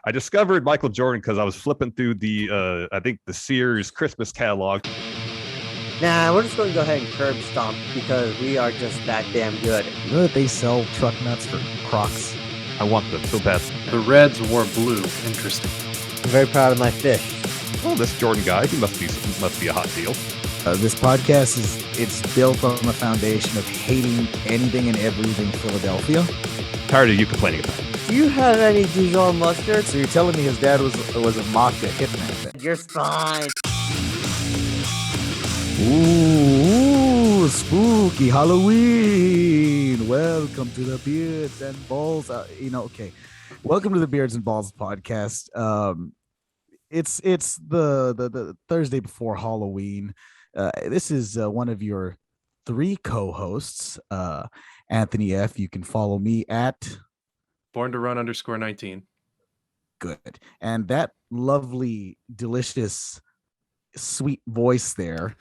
I discovered Michael Jordan because I was flipping through the I think the Sears Christmas catalog. Nah, we're just going to go ahead and curb stomp because we are just that damn good. You know that they sell truck nuts for Crocs? I want them so bad. The Reds wore blue. Interesting. I'm very proud of my fish. Oh, this Jordan guy, he must be a hot deal. This podcast it's built on the foundation of hating anything and everything Philadelphia. Tired of you complaining about it. Do you have any Dijon mustard? So you're telling me his dad was a mafia hitman? Then? You're fine. Ooh, spooky Halloween. Welcome to the Beards and Balls. Okay. Welcome to the Beards and Balls podcast. It's the Thursday before Halloween. This is one of your three co-hosts, Anthony F. You can follow me at Born to Run _19. Good. And that lovely, delicious, sweet voice there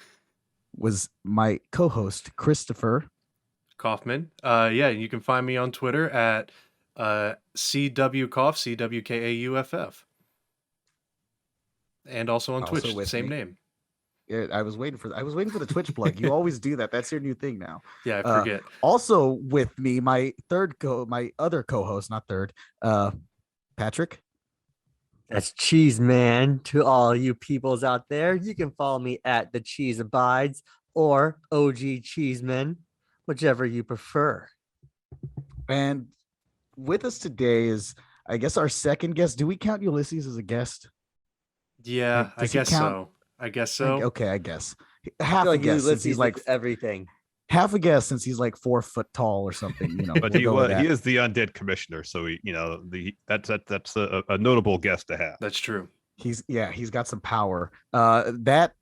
was my co-host, Christopher Kauffman. Yeah, you can find me on Twitter at CWKauff, CWKAUFF. And also on Twitch, same name. Yeah, I was waiting for the Twitch plug. You always do that. That's your new thing now. Yeah, I forget. Also with me, my other co-host, not third, Patrick. That's Cheeseman. To all you peoples out there, you can follow me at The Cheese Abides or OG Cheeseman, whichever you prefer. And with us today is, I guess, our second guest. Do we count Ulysses as a guest? Yeah, I guess so. I guess so. Okay, I guess. Half a guess since he's like everything. Half a guess since he's like 4 foot tall or something, you know. But he is the undead commissioner, so that's a notable guest to have. That's true. He's got some power. That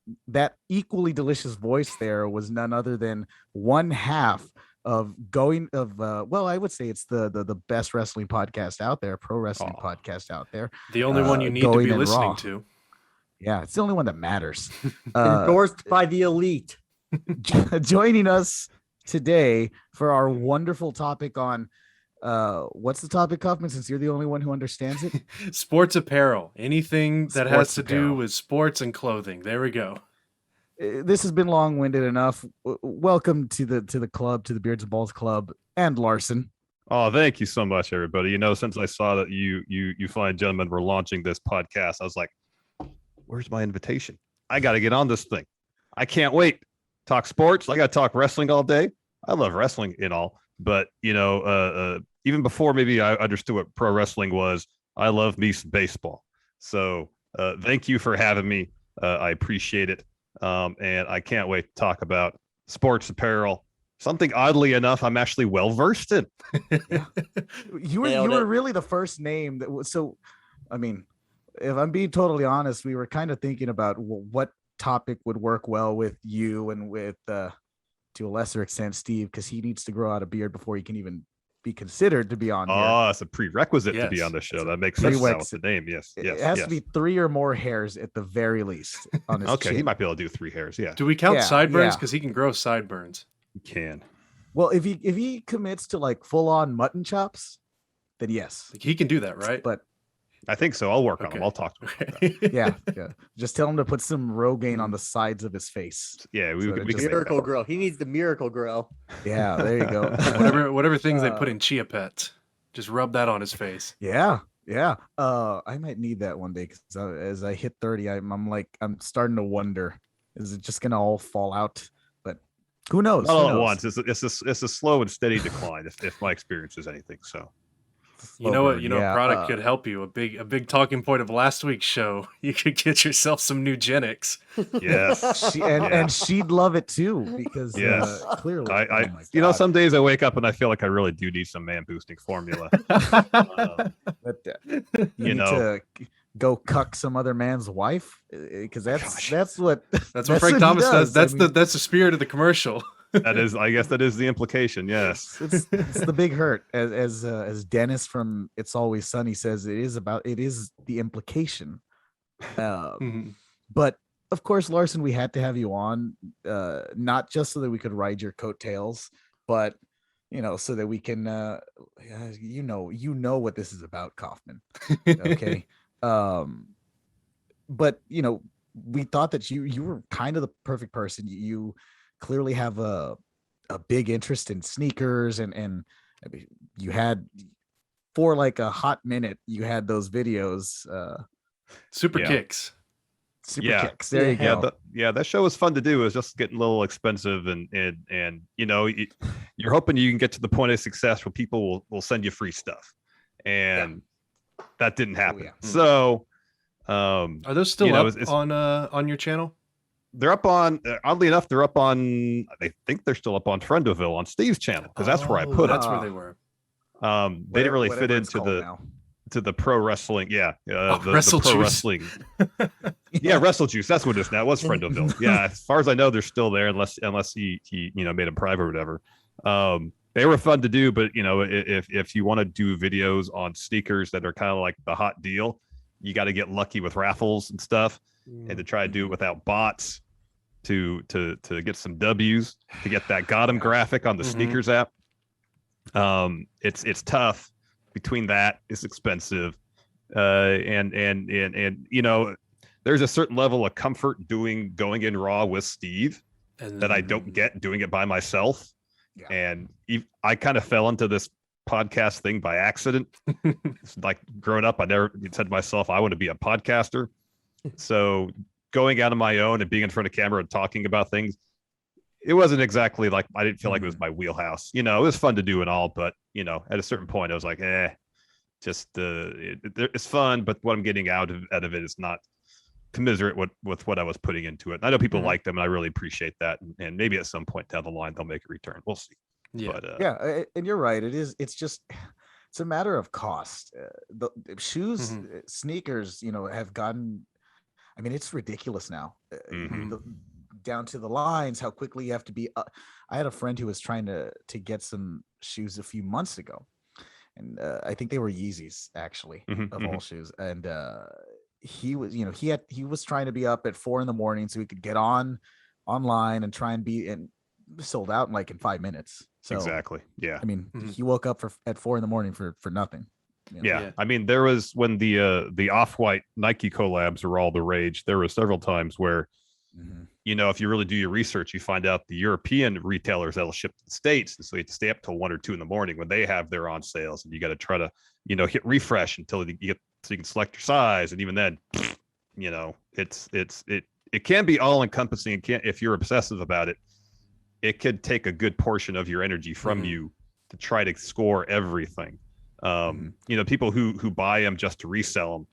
equally delicious voice there was none other than one half of I would say it's the best wrestling podcast out there, pro wrestling podcast out there. The only one you need to be listening to. Yeah, it's the only one that matters. Endorsed by the elite. Joining us today for our wonderful topic on what's the topic, Kauffman, since you're the only one who understands it? Sports apparel. Anything that has to do with sports and clothing. There we go. This has been long-winded enough. Welcome to the club, to the Beards and Balls Club, and Larson. Oh, thank you so much, everybody. Since I saw that you fine gentlemen were launching this podcast, I was like, where's my invitation? I got to get on this thing. I can't wait. Talk sports. I got to talk wrestling all day. I love wrestling and all, but even before maybe I understood what pro wrestling was, I love me some baseball. So thank you for having me. I appreciate it. And I can't wait to talk about sports apparel. Something oddly enough, I'm actually well versed in. You were really the first name that was so. I mean, if I'm being totally honest, we were kind of thinking about what topic would work well with you and with, to a lesser extent, Steve, because he needs to grow out a beard before he can even be considered to be on here. Oh, it's a prerequisite to be on the show. That makes sense now with the name. Yes. It has to be 3 or more hairs at the very least on his chin. He might be able to do 3 hairs. Yeah. Do we count sideburns? Because he can grow sideburns. He can. Well, if he commits to like full on mutton chops, then yes. He can do that, right? But I think so. I'll work on him. I'll talk to him. Yeah. Just tell him to put some Rogaine on the sides of his face. Yeah, we can Miracle Grow. He needs the Miracle Grow. Yeah, there you go. whatever things they put in Chia Pet, just rub that on his face. Yeah. I might need that one day because as I hit 30, I'm starting to wonder, is it just gonna all fall out? But who knows? Not all at once. It's a slow and steady decline. if my experience is anything, so. You know what? A product could help you. A big talking point of last week's show. You could get yourself some Nugenics. Yes, and she'd love it too because clearly, some days I wake up and I feel like I really do need some man boosting formula. To go cuck some other man's wife because that's what Frank Thomas does. That's the spirit of the commercial. I guess that is the implication. Yes, it's the big hurt, as Dennis from It's Always Sunny says. It is the implication. But of course, Larson, we had to have you on, not just so that we could ride your coattails, but so that we can, you know what this is about, Kauffman. Okay. But we thought that you were kind of the perfect person. You clearly have a big interest in sneakers, and I mean, you had, for like a hot minute, you had those videos, Super Kicks. Super Kicks. There you go. That show was fun to do. It was just getting a little expensive, and you're hoping you can get to the point of success where people will send you free stuff, and that didn't happen. So, are those still up on your channel? They're up on, oddly enough, I think they're still up on Friendoville on Steve's channel, because that's where I put them. That's where they were. They didn't really fit into the pro wrestling. The pro wrestling. Wrestle Juice. That's what it is now. It was Friendoville. Yeah, as far as I know, they're still there, unless he made them private or whatever. They were fun to do, but if you want to do videos on sneakers that are kind of like the hot deal, you got to get lucky with raffles and stuff, and to try to do it without bots to get some W's, to get that got 'em graphic on the sneakers app. It's tough. Between that, it's expensive, and there's a certain level of comfort going in raw with Steve that I don't get doing it by myself. And I kind of fell into this podcast thing by accident. It's like growing up, I never said to myself, I want to be a podcaster. So going out on my own and being in front of camera and talking about things, it wasn't exactly like, I didn't feel like it was my wheelhouse. It was fun to do and all, but at a certain point I was like, it's fun, but what I'm getting out of it is not commiserate with what I was putting into it. And I know people like them, and I really appreciate that. And maybe at some point down the line they'll make a return. We'll see. And you're right. It's a matter of cost. The shoes, sneakers, have gotten, I mean, it's ridiculous now. Down to the lines, how quickly you have to be. I had a friend who was trying to get some shoes a few months ago, and I think they were Yeezys, actually, of all shoes. And he was, he was trying to be up at 4 a.m. so he could get online and try and be, and sold out in 5 minutes. So exactly, yeah. I mean, he woke up at 4 a.m. for nothing. I mean, there was, when the Off-White Nike collabs were all the rage, there were several times where if you really do your research, you find out the European retailers that'll ship to the States, and so you have to stay up till 1 or 2 in the morning when they have their on sales, and you got to try to hit refresh until you get, so you can select your size. And even then, it can be all encompassing. If you're obsessive about it, it could take a good portion of your energy from you to try to score everything. People who buy them just to resell them,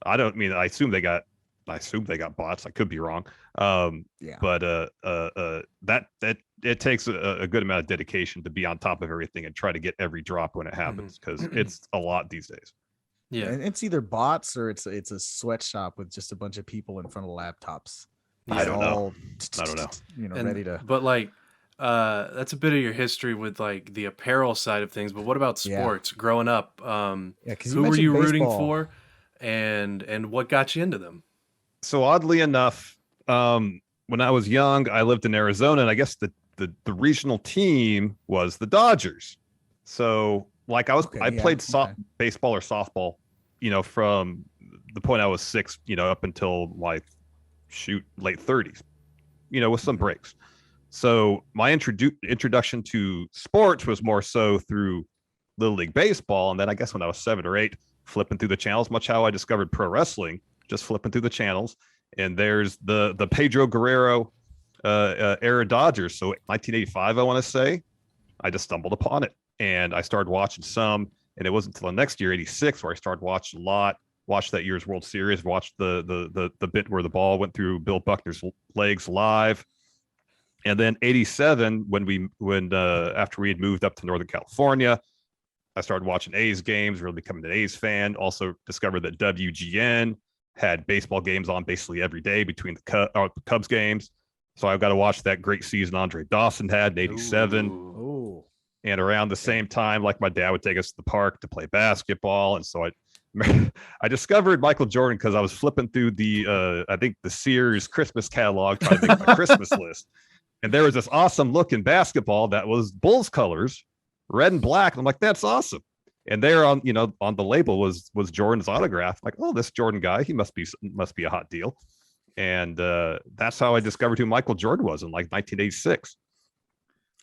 I assume they got bots. I could be wrong. But that it takes a good amount of dedication to be on top of everything and try to get every drop when it happens, because it's a lot these days. Yeah, and it's either bots or it's a sweatshop with just a bunch of people in front of laptops. I don't know. Ready to. But that's a bit of your history with the apparel side of things. But what about sports? Growing up, who were you rooting for, and what got you into them? So oddly enough, when I was young, I lived in Arizona, and I guess the regional team was the Dodgers. So I played baseball or softball, from the point I was 6, up until late 30s, with some breaks. So my introduction to sports was more so through Little League Baseball. And then I guess when I was 7 or 8, flipping through the channels, much how I discovered pro wrestling, just flipping through the channels. And there's the Pedro Guerrero era Dodgers. So 1985, I want to say, I just stumbled upon it. And I started watching some. And it wasn't until the next year, 86, where I started watching a lot. Watched that year's World Series, watched the bit where the ball went through Bill Buckner's legs live. And then 87, when after we had moved up to Northern California, I started watching A's games, really becoming an A's fan. Also discovered that WGN had baseball games on basically every day between the Cubs games. So I've got to watch that great season Andre Dawson had in 87. Ooh. And around the same time, my dad would take us to the park to play basketball. And so I discovered Michael Jordan because I was flipping through I think the Sears Christmas catalog trying to make my Christmas list. And there was this awesome looking basketball that was Bulls colors, red and black. And I'm like, that's awesome. And there on, on the label was Jordan's autograph. Like, oh, this Jordan guy, he must be a hot deal. And that's how I discovered who Michael Jordan was in like 1986.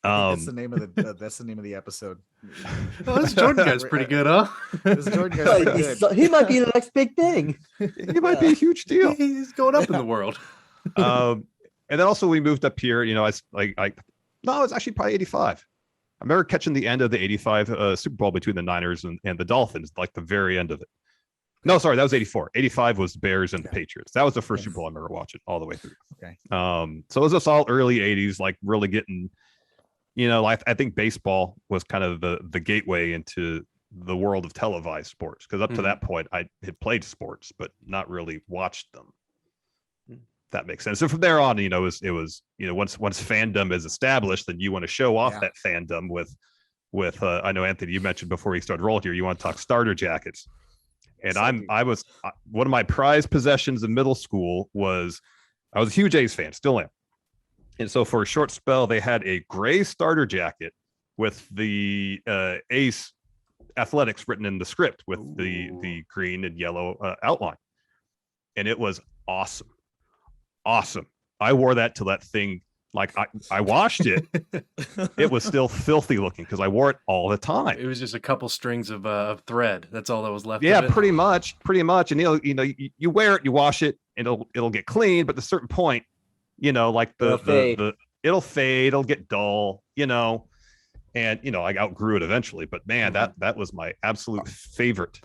That's the name of the episode. Oh, this Jordan guy's pretty good, huh? This Jordan guy's pretty good. He might be the next big thing. He might be a huge deal. He's going up in the world. And then also we moved up here. No, it's actually probably 85. I remember catching the end of the 85 Super Bowl between the Niners and the Dolphins, like the very end of it. No, sorry, that was 84. 85 was the Bears and the Patriots. That was the first Super Bowl I remember watching all the way through. Okay. So it was just all early 80s, like really getting, I think baseball was kind of the gateway into the world of televised sports, because up to that point I had played sports but not really watched them. That makes sense. So from there on, it was once fandom is established, then you want to show off that fandom with I know, Anthony, you mentioned before we started rolling here, you want to talk starter jackets. And I was one of my prized possessions in middle school was I was a huge A's fan, still am. And so for a short spell, they had a gray starter jacket with the A's athletics written in the script with the green and yellow outline. And it was awesome. I wore that till that thing, like I washed it. It was still filthy looking because I wore it all the time. It was just a couple strings of thread. That's all that was left. Yeah, of it. pretty much. And you wear it, you wash it, and it'll get clean. But at a certain point, like it'll fade, it'll get dull, and I outgrew it eventually. But man, that was my absolute favorite.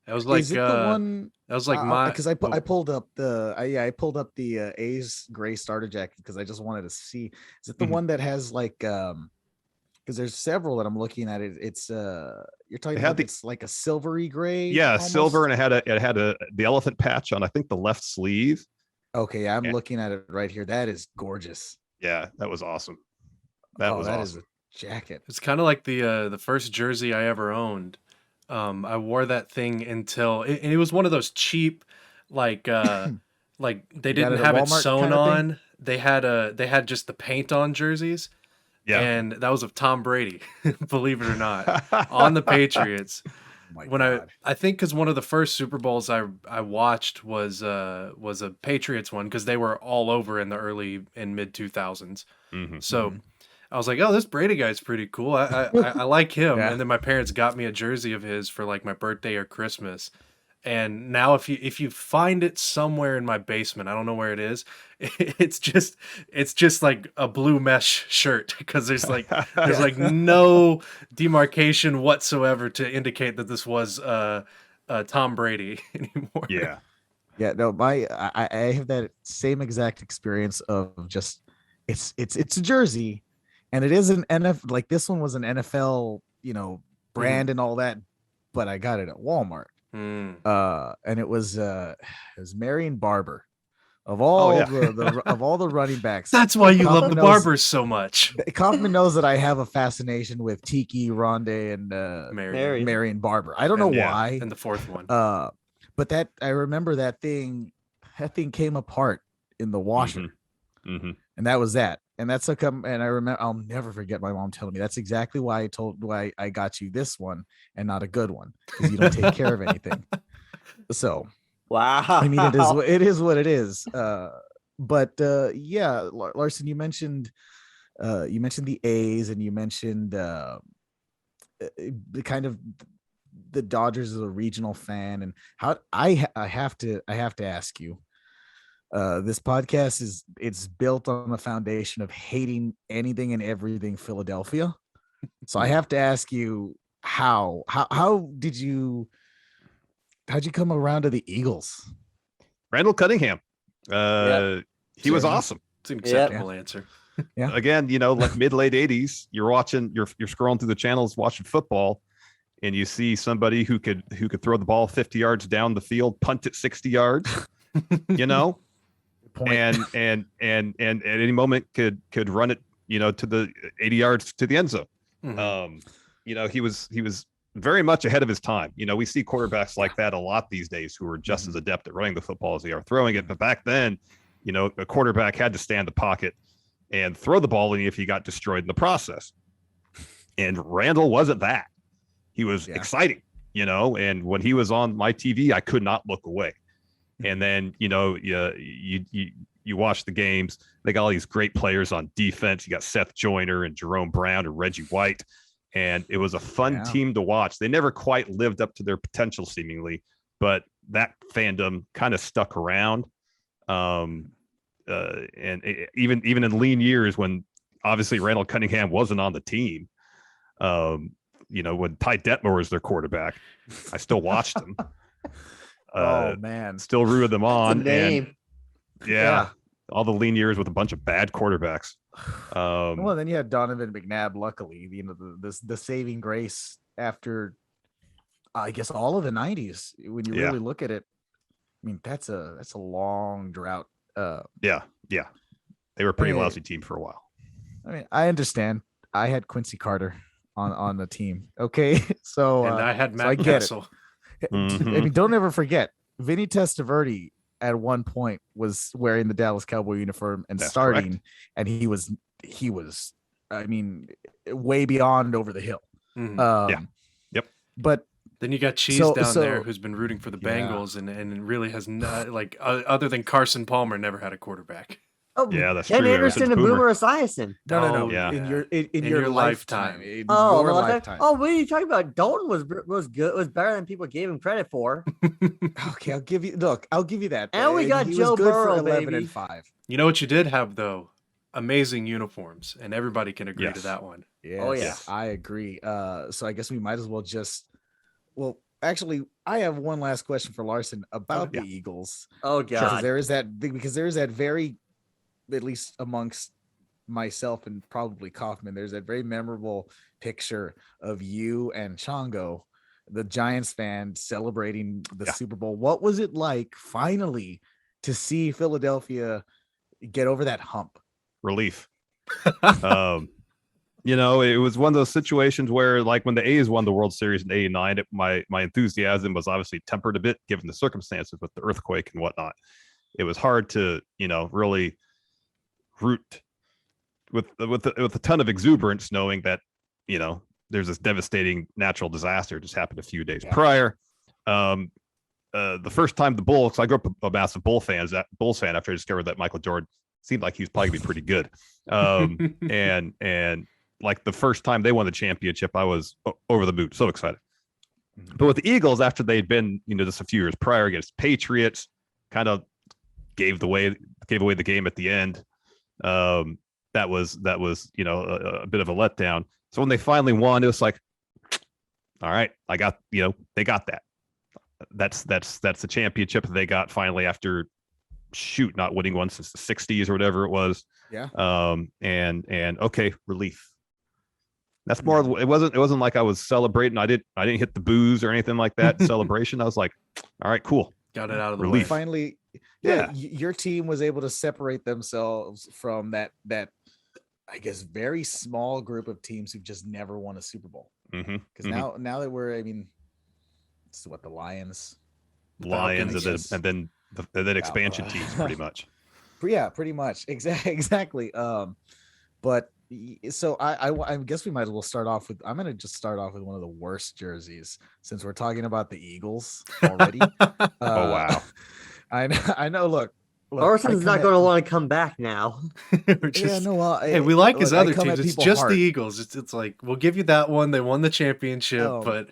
That was like is it the one? That was like my because I pulled up the A's gray starter jacket because I just wanted to see. Is it the one that has like because there's several that I'm looking at. It's you're talking about it's like a silvery gray. Yeah, almost? Silver, and it had the elephant patch on I think the left sleeve. Okay, I'm looking at it right here. That is gorgeous. Yeah, that was awesome. That awesome. Is a jacket. It's kind of like the first jersey I ever owned. I wore that thing until it was one of those cheap, like like they didn't have it sewn on. They had just the paint on jerseys. Yeah. And that was of Tom Brady, believe it or not, on the Patriots. When I think because one of the first Super Bowls I watched was a Patriots one because they were all over in the early and mid 2000s. So I was like, oh, this Brady guy's pretty cool. I like him. And then my parents got me a jersey of his for like my birthday or Christmas. And now if you find it somewhere in my basement, I don't know where it is. It's just like a blue mesh shirt because there's like no demarcation whatsoever to indicate that this was Tom Brady anymore. Yeah. Yeah, no, I have that same exact experience of just it's a jersey and it is an NFL, like this one was an NFL, brand and all that, but I got it at Walmart. And it was Marion Barber of all of all the running backs. That's why you love the Barbers so much. Kauffman knows that I have a fascination with Tiki, Rondé, and Marion Barber. I don't know why. And the fourth one. But that I remember that thing came apart in the washer, and that was that. And that's and I remember I'll never forget my mom telling me that's exactly why I got you this one and not a good one because you don't take care of anything. So wow, I mean it is what it is. But yeah, Larson, you mentioned the A's and you mentioned the kind of the Dodgers as a regional fan and how I have to ask you. This podcast it's built on the foundation of hating anything and everything Philadelphia. So I have to ask you how'd you come around to the Eagles? Randall Cunningham. He was awesome. It's an acceptable answer. Yeah. Again, like mid-late 80s, you're scrolling through the channels watching football and you see somebody who could throw the ball 50 yards down the field, punt it 60 yards, and at any moment could run it, to the 80 yards to the end zone. He was very much ahead of his time. We see quarterbacks like that a lot these days who are just as adept at running the football as they are throwing it. But back then, a quarterback had to stand in the pocket and throw the ball if he got destroyed in the process. And Randall wasn't that. He was exciting. and when he was on my TV, I could not look away. And then, you watch the games. They got all these great players on defense. You got Seth Joyner and Jerome Brown and Reggie White. And it was a fun team to watch. They never quite lived up to their potential, seemingly, but that fandom kind of stuck around. And even in lean years when obviously Randall Cunningham wasn't on the team, when Ty Detmer was their quarterback, I still watched them. Oh man, still rooted them on. Name. And yeah, all the lean years with a bunch of bad quarterbacks. Well, then you had Donovan McNabb. Luckily, the saving grace after, I guess, all of the '90s. When you really look at it, I mean, that's a long drought. Yeah, they were a pretty lousy team for a while. I mean, I understand. I had Quincy Carter on the team. Okay, so and I had Matt so I get Castle. It. I mean, don't ever forget, Vinny Testaverde at one point was wearing the Dallas Cowboy uniform and starting, correct. And he was, I mean, way beyond over the hill. Yep. But then you got Cheese down there who's been rooting for the Bengals and really has not, like, other than Carson Palmer, never had a quarterback. Oh, yeah, that's Ken true. Anderson and Boomer Esiason. No. Yeah. In your lifetime. Lifetime. What are you talking about? Dalton was good. Was better than people gave him credit for. Okay, I'll give you that. And we got Joe Burrow, 11 baby. and 5. You know what you did have though? Amazing uniforms, and everybody can agree to that one. Yes, oh yeah, I agree. So I guess we might as well actually, I have one last question for Larson about the Eagles. Oh god, because there is that very, at least amongst myself and probably Kauffman, there's that very memorable picture of you and Chongo, the Giants fan, celebrating the Super Bowl. What was it like finally to see Philadelphia get over that hump? Relief. It was one of those situations where, like, when the A's won the World Series in '89, my enthusiasm was obviously tempered a bit given the circumstances with the earthquake and whatnot. It was hard to, really root with a ton of exuberance, knowing that, there's this devastating natural disaster just happened a few days prior. The first time the Bulls, I grew up a massive Bulls fan after I discovered that Michael Jordan seemed like he was probably gonna be pretty good. And like the first time they won the championship, I was over the moon, so excited. But with the Eagles, after they'd been, just a few years prior against Patriots, kind of gave away the game at the end. That was a bit of a letdown. So when they finally won, it was like, all right, I got, they got that. That's the championship that they got finally after not winning one since the 60s or whatever it was. Yeah. And okay, relief. That's more. It wasn't like I was celebrating. I didn't hit the booze or anything like that. Celebration. I was like, all right, cool. Got it out of the relief. way. Finally, your team was able to separate themselves from that I guess very small group of teams who've just never won a Super Bowl. Because now that we're, it's what the Lions, and then expansion teams, pretty much. Yeah, pretty much. Exactly. But so I guess we might as well start off with. I'm going to just start off with one of the worst jerseys since we're talking about the Eagles already. Oh wow. I know. Look, Larson's not going to want to come back now. Hey, we like his other teams. It's just the Eagles. It's like, we'll give you that one. They won the championship, but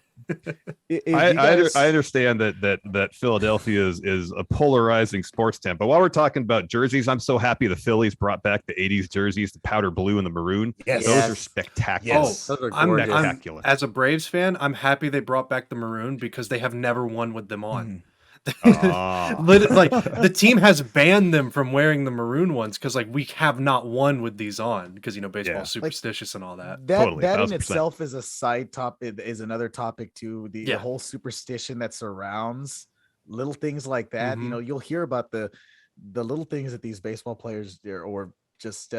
I understand that Philadelphia is a polarizing sports town. But while we're talking about jerseys, I'm so happy the Phillies brought back the '80s jerseys, the powder blue and the maroon. Yes. Those are spectacular. Yes. Those are gorgeous. Spectacular. As a Braves fan, I'm happy they brought back the maroon because they have never won with them on. Like the team has banned them from wearing the maroon ones because we have not won with these on because baseball's superstitious and all that. That Totally, in 1000%. itself is a side topic, is another topic too. The whole superstition that surrounds little things like that. You'll hear about the little things that these baseball players or just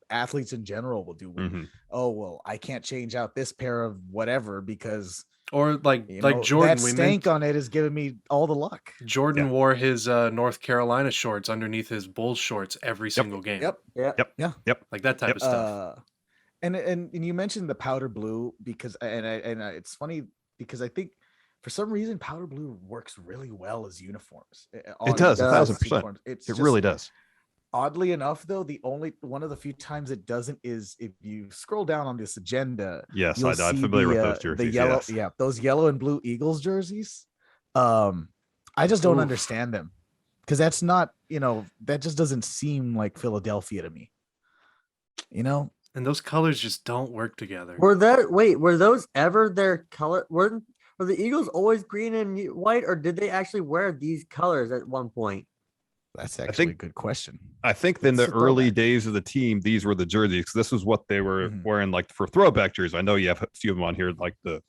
athletes in general will do. Oh well, I can't change out this pair of whatever because. Or like Jordan, that stank on it is giving me all the luck. Jordan wore his North Carolina shorts underneath his Bulls shorts every single game. Yep. Like that type of stuff. And you mentioned the powder blue because and it's funny because I think for some reason, powder blue works really well as uniforms. It does 1,000%. It's It really does. Oddly enough, though, the only one of the few times it doesn't is if you scroll down on this agenda. Yes, I'm familiar with those jerseys. The yellow, yes. those yellow and blue Eagles jerseys. I just don't understand them because that's not, that just doesn't seem like Philadelphia to me. And those colors just don't work together. Were those ever their color? Were the Eagles always green and white, or did they actually wear these colors at one point? That's actually a good question. I think in the early days of the team, these were the jerseys. This is what they were wearing, like for throwback jerseys. I know you have a few of them on here, like the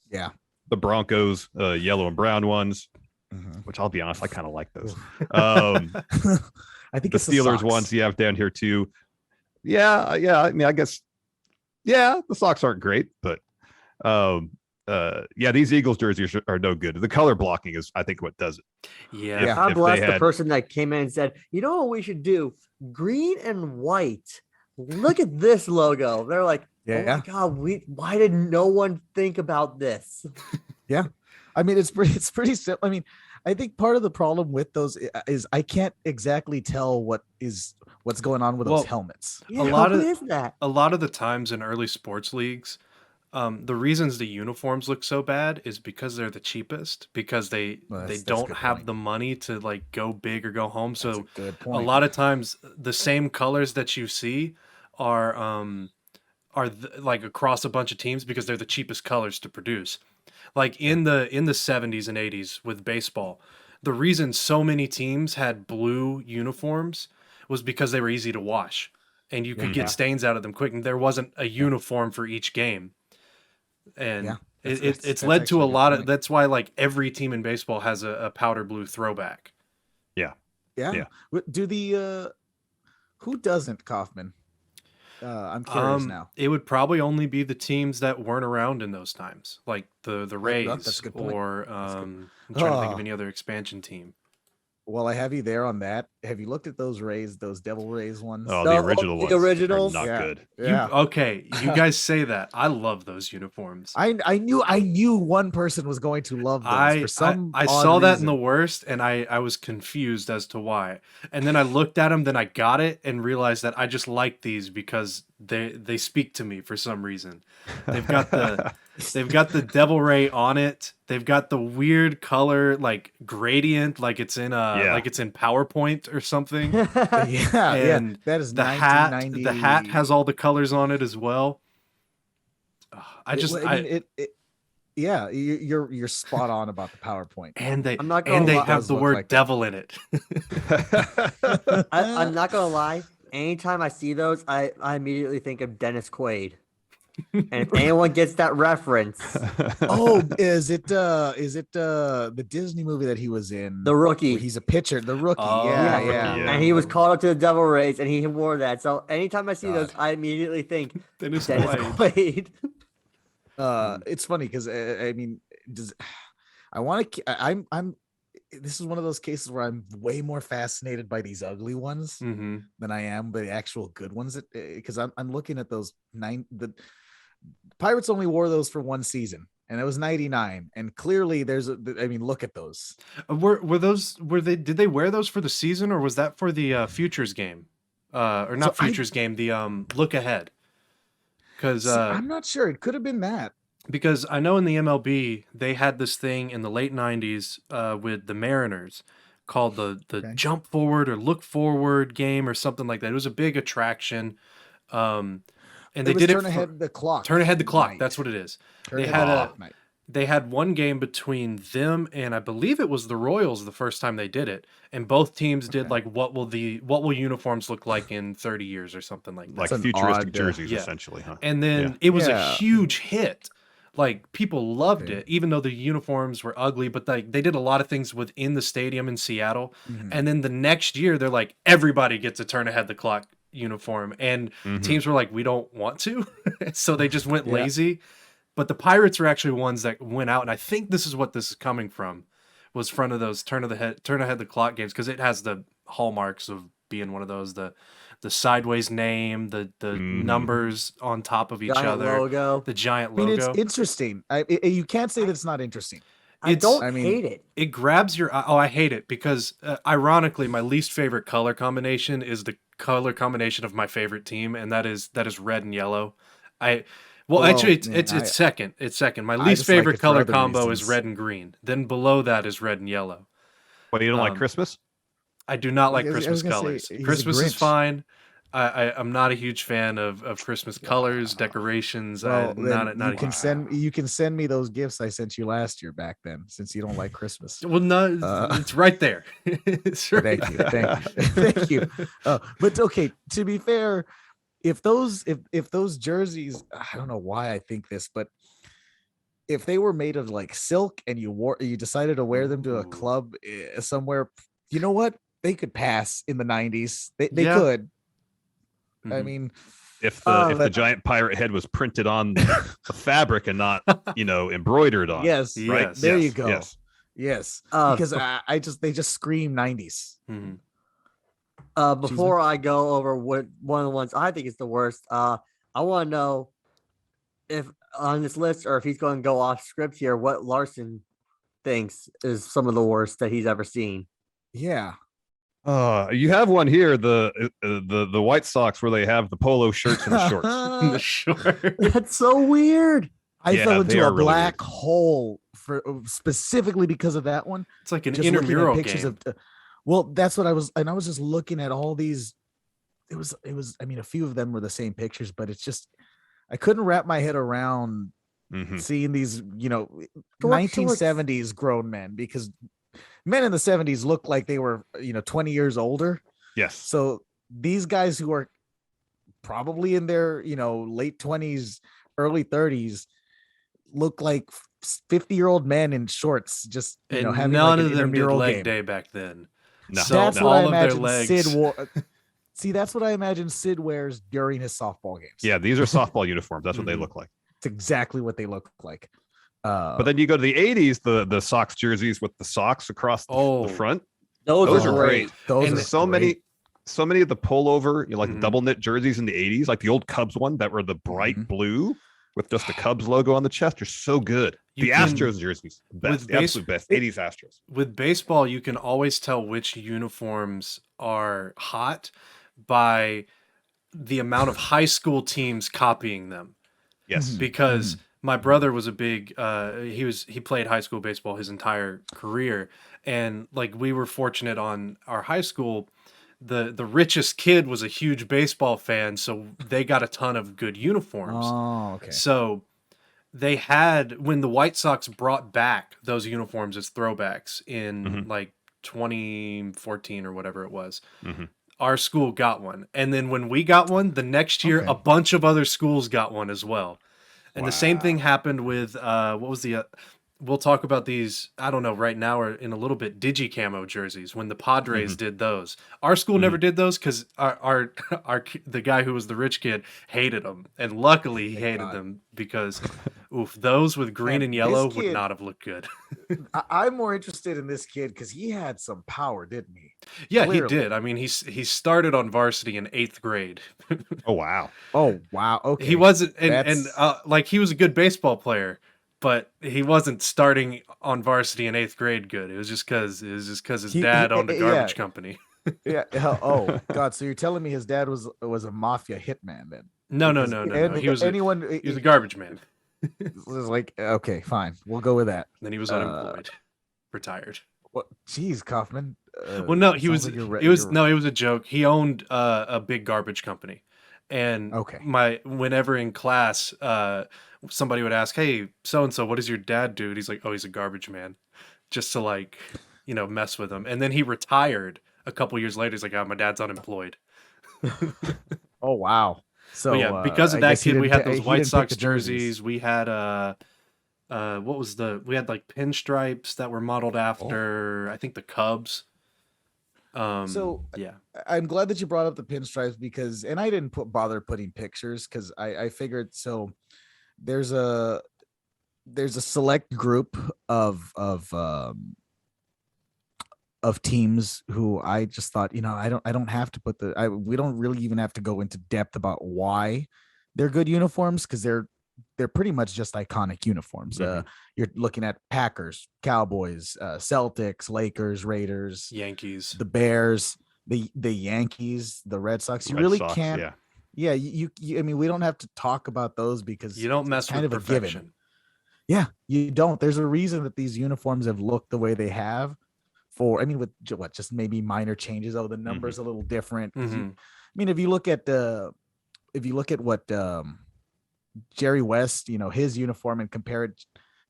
Broncos, yellow and brown ones, which I'll be honest, I kind of like those. I think the Steelers ones you have down here too. Yeah. I mean, I guess, the socks aren't great, but these Eagles jerseys are no good. The color blocking is, I think, what does it. Yeah. God bless the person that came in and said, you know what we should do? Green and white. Look at this logo. They're like, oh my God, why did no one think about this? Yeah. I mean, it's pretty simple. I mean, I think part of the problem with those is I can't exactly tell what's going on with those helmets. Yeah, what is that? A lot of the times in early sports leagues, the reasons the uniforms look so bad is because they're the cheapest, because they don't have the money to like go big or go home. So a lot of times the same colors that you see are like across a bunch of teams because they're the cheapest colors to produce. Like in the 70s and 80s with baseball, the reason so many teams had blue uniforms was because they were easy to wash and you could get stains out of them quick, and there wasn't a uniform for each game. And it's led to a lot of, that's why like every team in baseball has a powder blue throwback. Yeah. Do who doesn't, Kauffman? I'm curious now. It would probably only be the teams that weren't around in those times, like the Rays, or I'm trying to think of any other expansion team. Well, I have you there on that. Have you looked at those Devil Rays ones? Oh, the original ones. The originals? Not good. Yeah. You guys say that. I love those uniforms. I knew one person was going to love those for some I saw that in the worst, and I was confused as to why. And then I looked at them, then I got it and realized that I just like these because they speak to me for some reason. They've got the Devil Ray on it. They've got the weird color like gradient, like it's in like it's in PowerPoint or something. And that is the hat. The hat has all the colors on it as well. You're spot on about the PowerPoint. And they have the word devil in it. I'm not gonna lie. Anytime I see those, I immediately think of Dennis Quaid. And if anyone gets that reference, is it the Disney movie that he was in? The Rookie. He's a pitcher. The Rookie. Yeah. And he was called up to the Devil Rays, and he wore that. So anytime I see those, I immediately think Dennis Quaid. It's funny because I mean, I'm. This is one of those cases where I'm way more fascinated by these ugly ones than I am by the actual good ones. Because I'm looking at those the Pirates only wore those for one season, and it was 99. And clearly, look at those. Did they wear those for the season, or was that for the futures game? Or not futures game, the look ahead. Because I'm not sure. It could have been that. Because I know in the MLB, they had this thing in the late 90s with the Mariners called the jump forward or look forward game or something like that. It was a big attraction. And they did turn ahead the clock. Turn ahead the clock. That's what it is. They had one game between them and I believe it was the Royals the first time they did it. And both teams did like what will uniforms look like in 30 years or something like that. Like futuristic jerseys essentially, huh? And then it was a huge hit. Like people loved it, even though the uniforms were ugly, but like they did a lot of things within the stadium in Seattle. And then the next year they're like, everybody gets a turn ahead the clock uniform. And teams were like, we don't want to. So they just went lazy. But the Pirates were actually ones that went out. And I think this is what this is coming from, was front of those turn ahead the clock games. Cause it has the hallmarks of being one of those, the sideways name, the numbers on top of each other, logo. the giant logo. I mean, it's interesting. You can't say that it's not interesting. I hate it. It grabs your eye. Oh, I hate it because ironically, my least favorite color combination is the color combination of my favorite team, and that is red and yellow. Actually, it's second. It's second. My least favorite color combo is red and green. Then below that is red and yellow. But you don't like Christmas? I do not like Christmas colors. Christmas is fine. I'm not a huge fan of Christmas colors, decorations. Well, you can send me those gifts I sent you last year back then, since you don't like Christmas. Well, no, it's right there. Thank you. But okay, to be fair, if those jerseys, I don't know why I think this, but if they were made of like silk and you decided to wear them to a club somewhere, you know what? They could pass in the 90s. They could. Mm-hmm. I mean, if the giant pirate head was printed on the fabric and not, embroidered on. Yes, right. There you go. Yes. Because they just scream 90s. Mm-hmm. Before I go over what one of the ones I think is the worst, I want to know if on this list or if he's going to go off script here, what Larson thinks is some of the worst that he's ever seen. Yeah. You have one here, the White Sox where they have the polo shirts and the shorts. The short. That's so weird. I fell into a black hole specifically because of that one. It's like an intramural game. Well, that's what I was just looking at all these. It was. I mean, a few of them were the same pictures, but it's just I couldn't wrap my head around seeing these, 1970s grown men, because men in the 70s looked like they were, 20 years older. Yes. So these guys who are probably in their, late 20s, early 30s look like 50-year-old men in shorts, just, having none like of them did leg day back then. No. So that's what I imagine Sid wore. See, that's what I imagine Sid wears during his softball games. Yeah, these are softball uniforms. That's what they look like. It's exactly what they look like. But then you go to the 80s, the Sox jerseys with the socks across the front. Those are great. Those and are so many of the pullover, double knit jerseys in the 80s, like the old Cubs one that were the bright blue with just the Cubs logo on the chest, are so good. Astros jerseys, best, the absolute best. 80s Astros. With baseball, you can always tell which uniforms are hot by the amount of high school teams copying them. Yes, because my brother was a big he played high school baseball his entire career, and like we were fortunate on our high school, the richest kid was a huge baseball fan, so they got a ton of good uniforms. Oh, okay. So they had, when the White Sox brought back those uniforms as throwbacks in like 2014 or whatever it was, our school got one. And then when we got one, the next year, a bunch of other schools got one as well. And the same thing happened with, we'll talk about these, I don't know, right now or in a little bit, digi-camo jerseys, when the Padres did those. Our school never did those because the guy who was the rich kid hated them. And luckily he hated them because, those with green and yellow would not have looked good. I'm more interested in this kid because he had some power, didn't he? Yeah, clearly. He did. I mean, he started on varsity in 8th grade. Oh, wow. Okay. He wasn't, and he was a good baseball player, but he wasn't starting on varsity in 8th grade good. It was just because his dad owned a garbage company. Yeah. Oh God. So you're telling me his dad was a mafia hitman then? No. He was a garbage man. It was like, okay, fine, we'll go with that. Then he was unemployed, retired. What? Jeez, Kauffman. Well, no, he was. It was a joke. He owned a big garbage company, and whenever in class, somebody would ask, "Hey, so and so, what does your dad do?" And he's like, "Oh, he's a garbage man," just to mess with him. And then he retired a couple years later. He's like, "Oh, my dad's unemployed." Oh wow. So because of that kid, we had those White Sox jerseys. We had we had like pinstripes that were modeled after I think the Cubs. I'm glad that you brought up the pinstripes because I didn't bother putting pictures because I figured there's a select group of teams who I just thought, I don't have to put we don't really even have to go into depth about why they're good uniforms because they're they're pretty much just iconic uniforms. You're looking at Packers, Cowboys, Celtics, Lakers, Raiders, Yankees, the Bears, the Yankees, the Red Sox. You Red really Sox, can't. Yeah, you I mean, we don't have to talk about those because you don't mess with perfection. A given. Yeah, you don't. There's a reason that these uniforms have looked the way they have. With just maybe minor changes. Oh, the number's a little different. If you look at what Jerry West, his uniform, and compare it,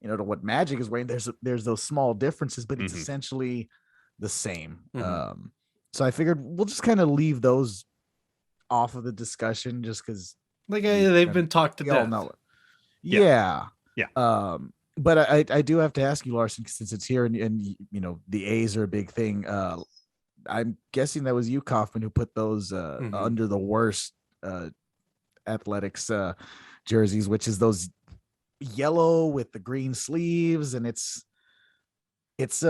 to what Magic is wearing, there's those small differences, but it's essentially the same. So I figured we'll just kind of leave those off of the discussion, just because they've been talked to death. Yeah. But I do have to ask you, Larson, since it's here and the A's are a big thing. I'm guessing that was you, Kauffman, who put those under the worst athletics jerseys, which is those yellow with the green sleeves, and it's that's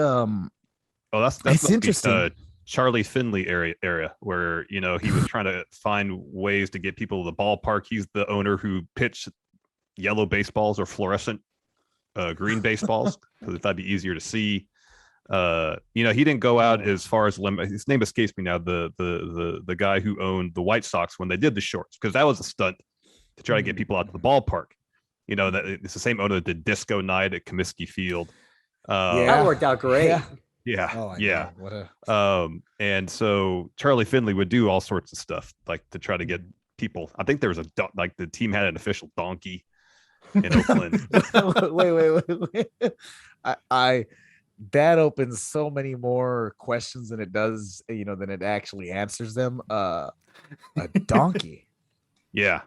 interesting. Charlie Finley area where he was trying to find ways to get people to the ballpark. He's the owner who pitched yellow baseballs or fluorescent green baseballs because that'd be easier to see. He didn't go out as far as his name escapes me now. The guy who owned the White Sox when they did the shorts, because that was a stunt to try to get people out to the ballpark. That it's the same owner that did Disco Night at Comiskey Field. That worked out great. Yeah. And so Charlie Finley would do all sorts of stuff like to try to get people. I think there was the team had an official donkey in Oakland. wait. I that opens so many more questions than it does, than it actually answers them. A donkey. Yeah.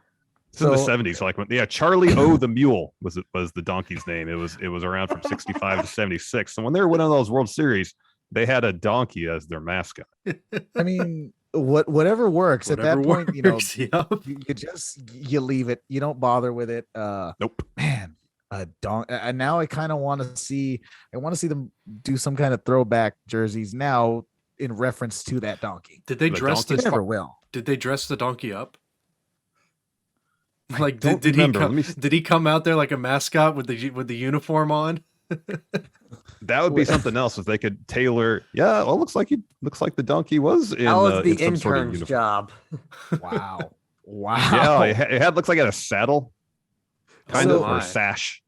It's in the 70s. Charlie O the Mule was the donkey's name. It was around from 65 to 76. And when they were winning those World Series, they had a donkey as their mascot. I mean, whatever works. At that point, you leave it. You don't bother with it. Nope. Man, a donkey. And now I kind of want to see. I want to see them do some kind of throwback jerseys now in reference to that donkey. Did they dress the? Never will. Did they dress the donkey up? Did he come out there like a mascot with the uniform on? That would be something else if they could tailor. Yeah, well, looks like the donkey was in. That was the in intern's sort of job. Wow. Yeah, it had looks like it had a saddle, kind of, or a sash.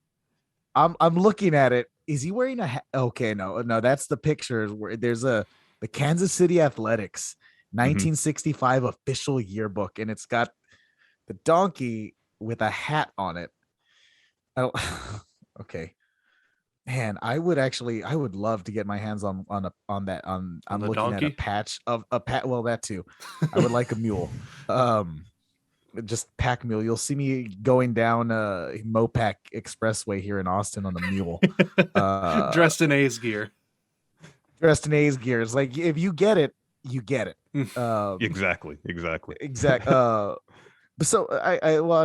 I'm looking at it. Is he wearing a hat? Okay, no, that's the picture where there's the Kansas City Athletics 1965 official yearbook, and it's got the donkey with a hat on it. Okay. Man, I would love to get my hands on that. I'm looking donkey? at a patch of a pat. Well, that too. I would like a mule. Just pack mule. You'll see me going down Mopac Expressway here in Austin on the mule. Dressed in A's gear. It's like, if you get it, you get it. Exactly. So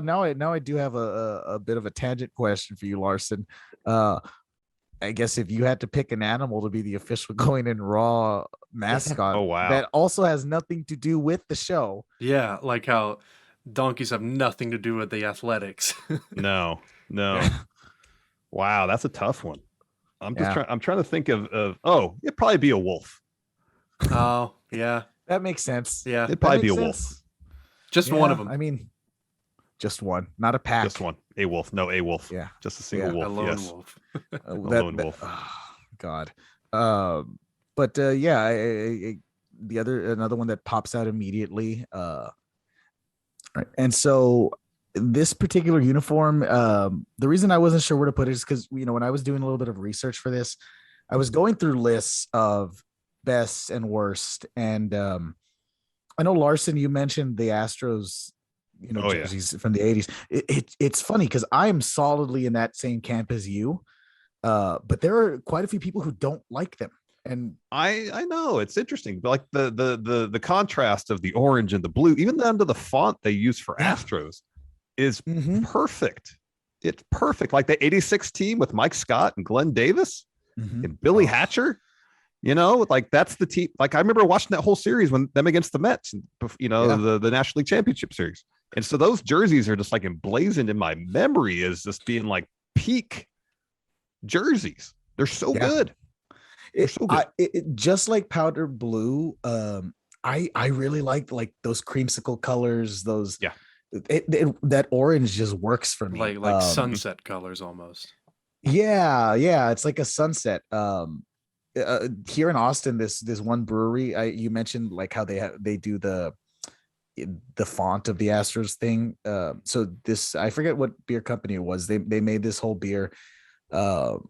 now I do have a bit of a tangent question for you, Larson. I guess if you had to pick an animal to be the official Going In Raw mascot, oh wow, that also has nothing to do with the show. Yeah, like how donkeys have nothing to do with the athletics. No. Wow, that's a tough one. I'm trying to think of it'd probably be a wolf. Oh, yeah. That makes sense. Yeah. It'd probably be a wolf. Just one of them. I mean, just one, not a pack. Just one. A wolf. No, a wolf. Yeah. Just a single wolf. A lone wolf. A lone wolf. Oh, God. But another one that pops out immediately. Right. And so this particular uniform, the reason I wasn't sure where to put it is because, when I was doing a little bit of research for this, I was going through lists of best and worst. And I know, Larson, you mentioned the Astros, jerseys from the 80s. It's funny because I am solidly in that same camp as you. But there are quite a few people who don't like them. And I know it's interesting, like the contrast of the orange and the blue, even down to the font they use for Astros is perfect. It's perfect. Like the 86 team with Mike Scott and Glenn Davis and Billy Hatcher, like that's the team. Like I remember watching that whole series when them against the Mets, and the National League Championship Series. And so those jerseys are just like emblazoned in my memory as just being like peak jerseys. They're so good. They're so good. Just like powder blue. I really like those creamsicle colors. Those that orange just works for me. Like sunset colors almost. Yeah, it's like a sunset. Here in Austin, this one brewery, you mentioned like how they do the font of the Astros thing. So this, I forget what beer company it was. They made this whole beer, and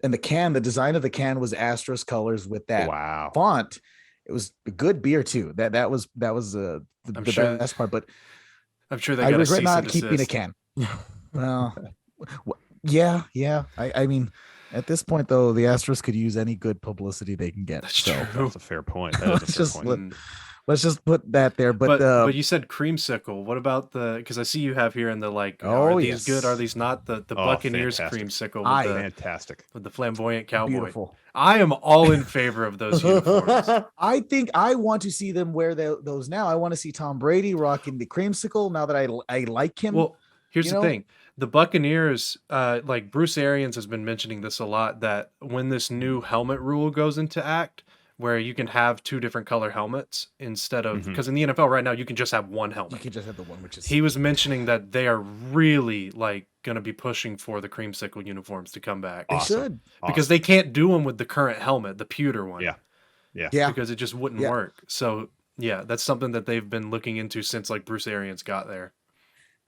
the design of the can was Astros colors with that font. It was a good beer too. That was the best part. But I'm sure I regret not keeping a can. Well, yeah. I mean, at this point though, the Astros could use any good publicity they can get. That's true. That's a fair point. That is a fair point. Let's just put that there. But you said creamsicle. What about because I see you have here in the are these good? Are these not? The Buccaneers creamsicle Fantastic. With the flamboyant cowboy. Beautiful. I am all in favor of those uniforms. I think I want to see them wear those now. I want to see Tom Brady rocking the creamsicle now that I like him. Well, here's the thing. The Buccaneers, like Bruce Arians has been mentioning this a lot, that when this new helmet rule goes into act, where you can have two different color helmets instead of, because in the NFL right now you can just have one helmet. You can just have the one, which is. He was mentioning that they are really going to be pushing for the creamsicle uniforms to come back. They should, because they can't do them with the current helmet, the pewter one. Yeah. Because it just wouldn't work. So yeah, that's something that they've been looking into since like Bruce Arians got there.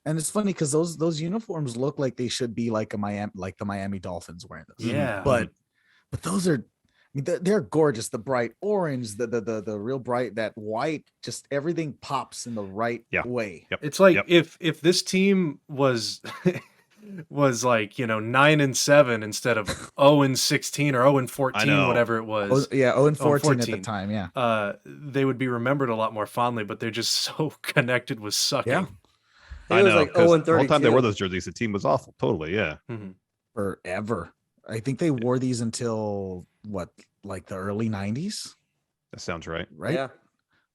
And it's funny because those uniforms look like they should be like the Miami Dolphins wearing those. Yeah, but those are. I mean, they're gorgeous. The bright orange, the real bright, that white, just everything pops in the right way. Yep. It's like if this team was like 9-7 instead of 0-16 or 0-14, whatever it was. 0-14 at the time. Yeah, they would be remembered a lot more fondly. But they're just so connected with sucking. Yeah, I know. Like 0-32. The whole time they wore those jerseys, the team was awful. Totally, yeah. Mm-hmm. Forever. I think they wore these until like the early 90s. That sounds right. Right? Yeah.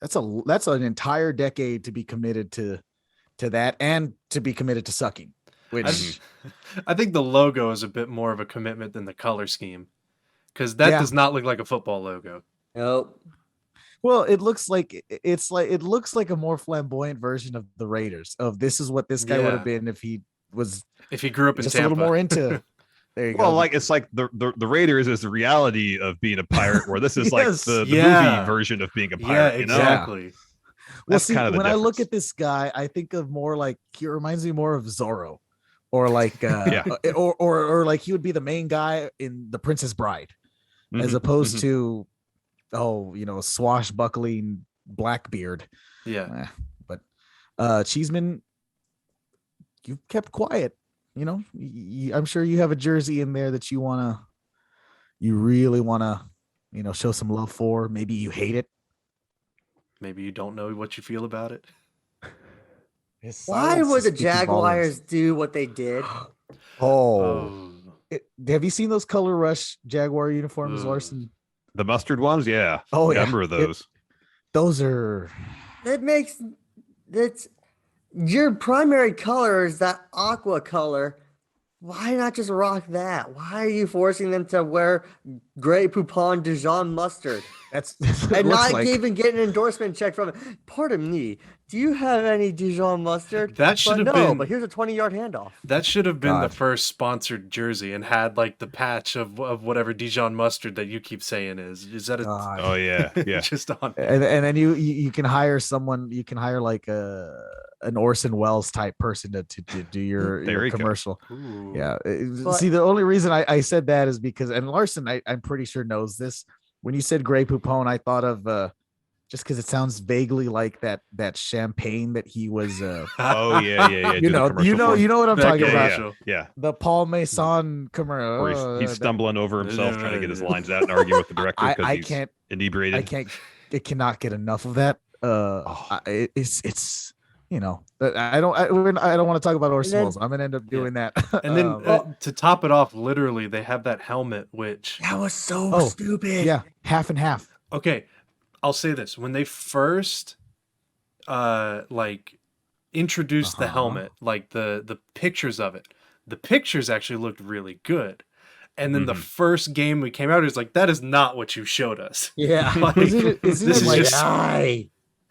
That's an entire decade to be committed to that and to be committed to sucking. Which I think the logo is a bit more of a commitment than the color scheme, because that does not look like a football logo. Nope. Well, it looks like a more flamboyant version of the Raiders. Of this is what this guy would have been if he grew up in just Tampa. a little more into. There you go. Well, it's like the Raiders is the reality of being a pirate, where this is like the movie version of being a pirate. Yeah, exactly. Well, see, when I look at this guy, I think of more like he reminds me more of Zorro, or like or like he would be the main guy in The Princess Bride, as opposed to swashbuckling Blackbeard. Yeah. But Cheeseman, you kept quiet. I'm sure you have a jersey in there that you really wanna, show some love for. Maybe you hate it. Maybe you don't know what you feel about it. Why would the Jaguars do what they did? Have you seen those Color Rush Jaguar uniforms, Larson? The mustard ones? Yeah. Oh, yeah. I remember those. Those are. That's your primary color is that aqua color. Why not just rock that? Why are you forcing them to wear Grey Poupon Dijon mustard? That's and not even get an endorsement check from it. Pardon me. Do you have any Dijon mustard? That should have been. But here's a 20-yard handoff. That should have been the first sponsored jersey and had like the patch of whatever Dijon mustard that you keep saying is. Is that a? Oh yeah. Just on. And then you can hire someone. You can hire like an Orson Welles type person to do your commercial. Yeah. See, the only reason I said that is because, and Larson, I'm pretty sure knows this. When you said Grey Poupon, I thought of just because it sounds vaguely like that champagne that he was. Oh yeah. You know what I'm talking about. Yeah. The Paul Masson commercial. Where he's stumbling over himself trying to get his lines out and argue with the director because he's can't inebriated. It cannot get enough of that. It's. I don't want to talk about Orson Welles. I'm gonna end up doing that. And then to top it off, literally they have that helmet, which that was so stupid. Yeah, half and half. Okay, I'll say this: when they first introduced the helmet, like the pictures of it. The pictures actually looked really good. And then the first game we came out, it was like, that is not what you showed us. Yeah. Like, isn't this it is like, just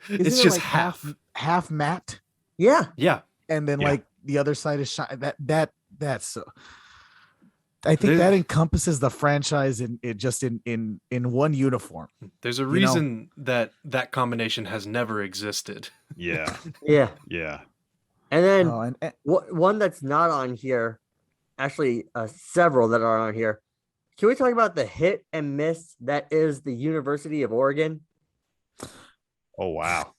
it's just like half matte, Yeah. and then like the other side is shiny. That's I think that encompasses the franchise in one uniform. There's a reason that combination has never existed. Yeah. Yeah. And then one that's not on here, actually several that are on here. Can we talk about the hit and miss that is the University of Oregon? Oh wow.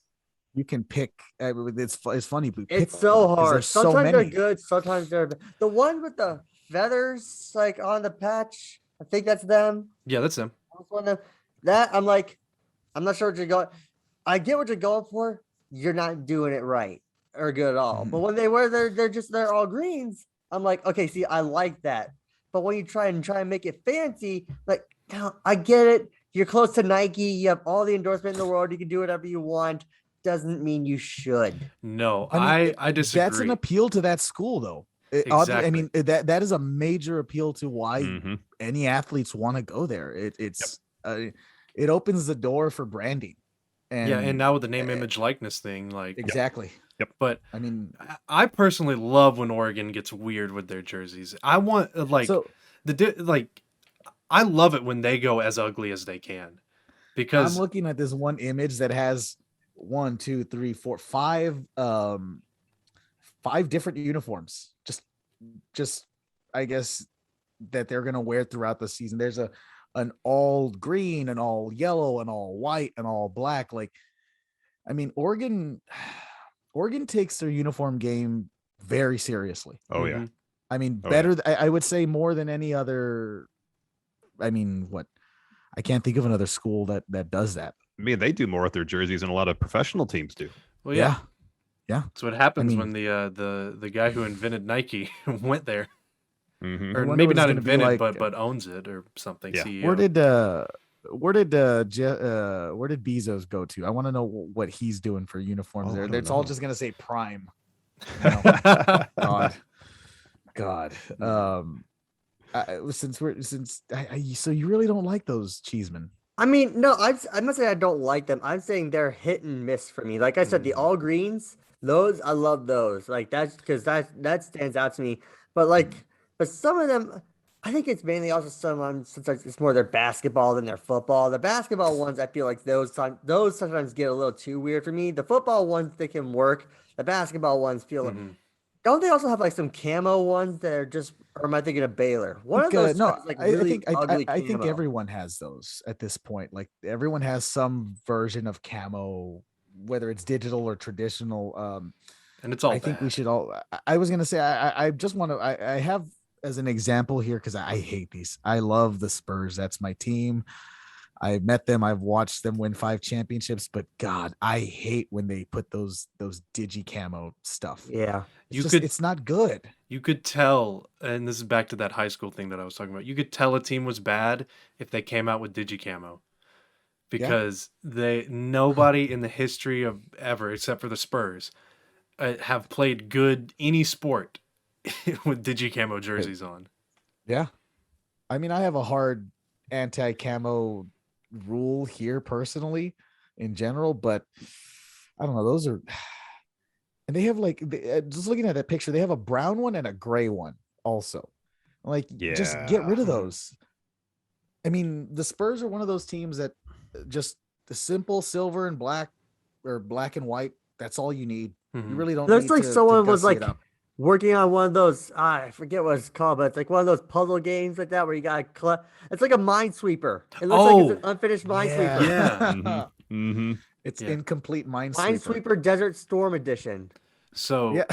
You can pick. It's funny. It's so hard. Sometimes they're good. Sometimes they're the one with the feathers like on the patch. I think that's them. Yeah, that's them. That I'm like, I'm not sure what you're going. I get what you're going for. You're not doing it right or good at all. But when they wear they're all greens. I'm like, okay, see, I like that. But when you try and make it fancy, like, I get it. You're close to Nike. You have all the endorsement in the world. You can do whatever you want. Doesn't mean you should. No, I disagree. That's an appeal to that school, though. Exactly. I mean, that is a major appeal to why any athletes want to go there. It opens the door for branding. And now with the name, image, likeness thing, like exactly. Yep. But I mean, I personally love when Oregon gets weird with their jerseys. I want I love it when they go as ugly as they can, because I'm looking at this one image that has 1, 2, 3, 4, 5 different uniforms. Just I guess that they're gonna wear throughout the season. There's an all green, an all yellow, an all white, and all black. Like, I mean, Oregon takes their uniform game very seriously. Oh yeah. I mean, better. Yeah. I would say more than any other. I mean, I can't think of another school that does that. I mean, they do more with their jerseys than a lot of professional teams do. Well, yeah. That's what happens when the guy who invented Nike went there, or I maybe not invented, but owns it or something. Yeah. CEO. Where did Bezos go to? I want to know what he's doing for uniforms there. It's all just gonna say Prime. God. So you really don't like those Cheeseman? I mean, no, I'm not saying I don't like them. I'm saying they're hit and miss for me. Like I said, the all greens, those I love those. Like that's because that stands out to me. But some of them, I think it's mainly also sometimes it's more their basketball than their football. The basketball ones, I feel like those sometimes get a little too weird for me. The football ones, they can work. The basketball ones feel. Don't they also have like some camo ones that are just? Or am I thinking of Baylor? One of those. No, like really I think everyone has those at this point. Like everyone has some version of camo, whether it's digital or traditional. And it's all. I think we should all. I was gonna say I just want to. I have as an example here because I hate these. I love the Spurs. That's my team. I've met them. I've watched them win 5 championships. But God, I hate when they put those digi camo stuff. Yeah, it's not good. You could tell, and this is back to that high school thing that I was talking about. You could tell a team was bad if they came out with digi camo, because nobody in the history of ever, except for the Spurs, have played good any sport with digi camo jerseys on. Yeah, I mean, I have a hard anti-camo rule here personally in general, but I don't know, those are, and they have just looking at that picture, they have a brown one and a gray one also. Just get rid of those. I mean, the Spurs are one of those teams that just the simple silver and black or black and white, that's all you need. You really don't. Looks like someone was like working on one of those, I forget what it's called, but it's like one of those puzzle games like that where you got it's like a Minesweeper. It looks like it's an unfinished Minesweeper. Yeah. It's incomplete Minesweeper. Minesweeper Desert Storm Edition. So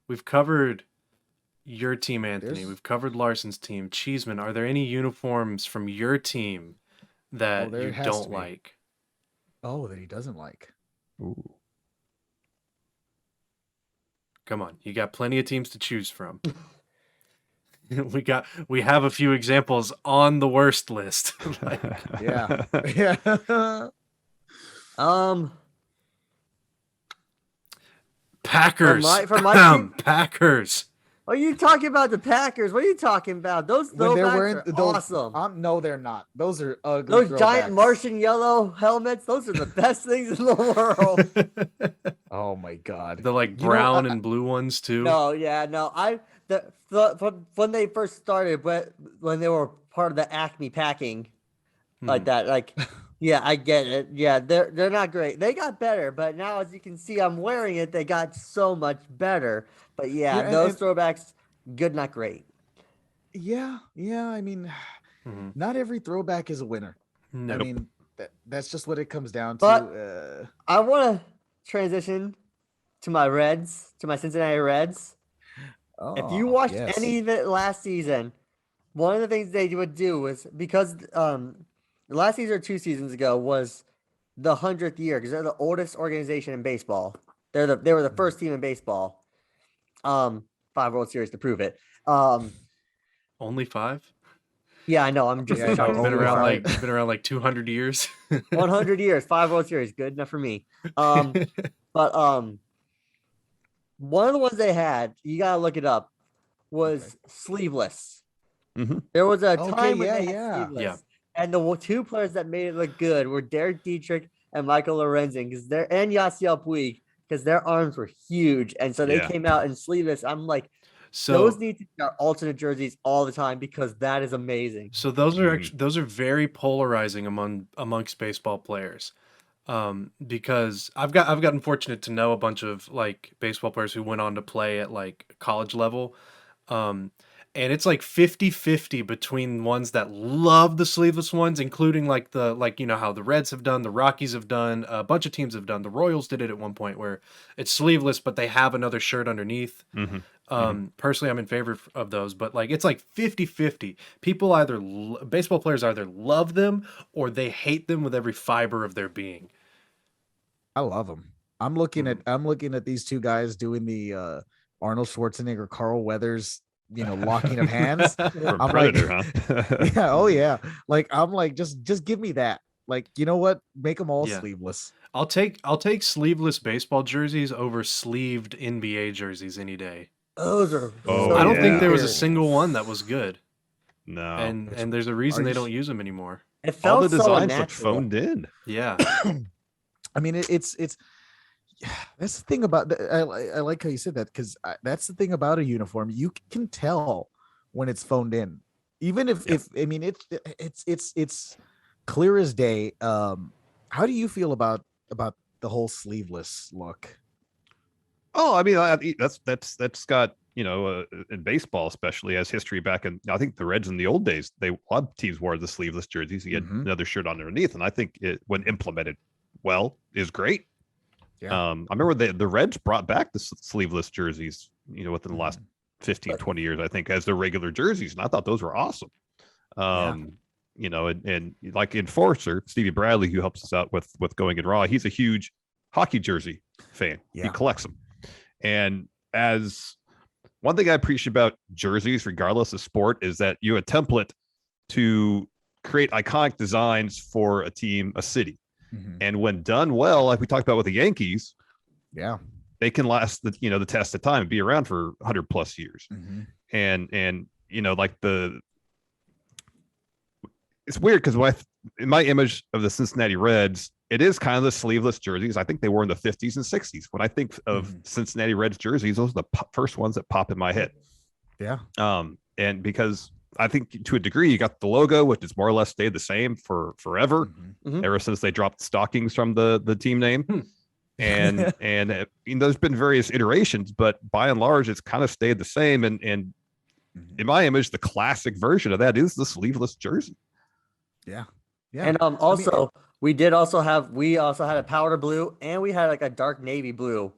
we've covered your team, Anthony. We've covered Larson's team. Cheeseman, are there any uniforms from your team that you don't like? Oh, that he doesn't like. Ooh. Come on, you got plenty of teams to choose from. We have a few examples on the worst list. Packers. For my team, Packers. Are you talking about the Packers? What are you talking about? Those throwbacks are awesome. No, they're not. Those are ugly. Those giant Martian yellow helmets. Those are the best things in the world. Oh my god. The brown and blue ones too. No. When they first started, when they were part of the Acme packing, like that, yeah, I get it. Yeah, they're not great. They got better, but now as you can see, I'm wearing it. They got so much better. But those throwbacks, good, not great. Yeah. I mean, not every throwback is a winner. Nope. I mean, that's just what it comes down But to. I want to transition to my Reds, to my Cincinnati Reds. If you watched any of it last season, one of the things they would do was, because last season or 2 seasons ago was the 100th year, because they're the oldest organization in baseball. They were the first team in baseball. 5 World Series to prove it. Only 5? Yeah, I know. I'm just been around like 200 years. 100 years, 5 World Series, good enough for me. But one of the ones they had, you gotta look it up, was sleeveless. Mm-hmm. There was a time when they had sleeveless. Yeah. And the 2 players that made it look good were Derek Dietrich and Michael Lorenzen, and Yasiel Puig, because their arms were huge, and so they came out in sleeveless. I'm like, those need to be our alternate jerseys all the time, because that is amazing. So those are very polarizing amongst baseball players, because I've gotten fortunate to know a bunch of baseball players who went on to play at college level, and it's 50-50 between ones that love the sleeveless ones, including how the Reds have done, the Rockies have done, a bunch of teams have done. The Royals did it at one point where it's sleeveless, but they have another shirt underneath. Personally, I'm in favor of those, but it's 50-50. People baseball players either love them or they hate them with every fiber of their being. I love them. I'm looking at these 2 guys doing the Arnold Schwarzenegger, Carl Weathers, locking of hands. I'm Predator, huh? Yeah. Oh yeah. I'm just give me that. You know what? Make them all sleeveless. I'll take sleeveless baseball jerseys over sleeved NBA jerseys any day. Those are. I don't think there was a single one that was good. No. And there's a reason they don't use them anymore. It felt all the designs so look phoned in. Yeah. I mean, it's that's the thing about I like how you said that, because that's the thing about a uniform. You can tell when it's phoned in, even if I mean it's clear as day. How do you feel about the whole sleeveless look? Oh, I mean, that's got, in baseball especially, as history back in, I think the Reds in the old days, a lot of teams wore the sleeveless jerseys. You had another shirt underneath, and I think it, when implemented well, is great. Yeah. I remember the Reds brought back the sleeveless jerseys, within the last 15, 20 years, I think, as their regular jerseys. And I thought those were awesome. And like Enforcer, Stevie Bradley, who helps us out with Going in Raw, he's a huge hockey jersey fan. Yeah. He collects them. And as one thing I appreciate about jerseys, regardless of sport, is that you have a template to create iconic designs for a team, a city. And when done well, like we talked about with the Yankees, they can last the test of time and be around for 100+ years. And it's weird because in my image of the Cincinnati Reds, it is kind of the sleeveless jerseys. I think they were in the 50s and 60s. When I think of Cincinnati Reds jerseys, those are the first ones that pop in my head. Yeah. And because I think to a degree, you got the logo, which has more or less stayed the same for forever, ever since they dropped stockings from the team name. And there's been various iterations, but by and large, it's kind of stayed the same. And in my image, the classic version of that is the sleeveless jersey. Yeah. And we also had a powder blue, and we had a dark navy blue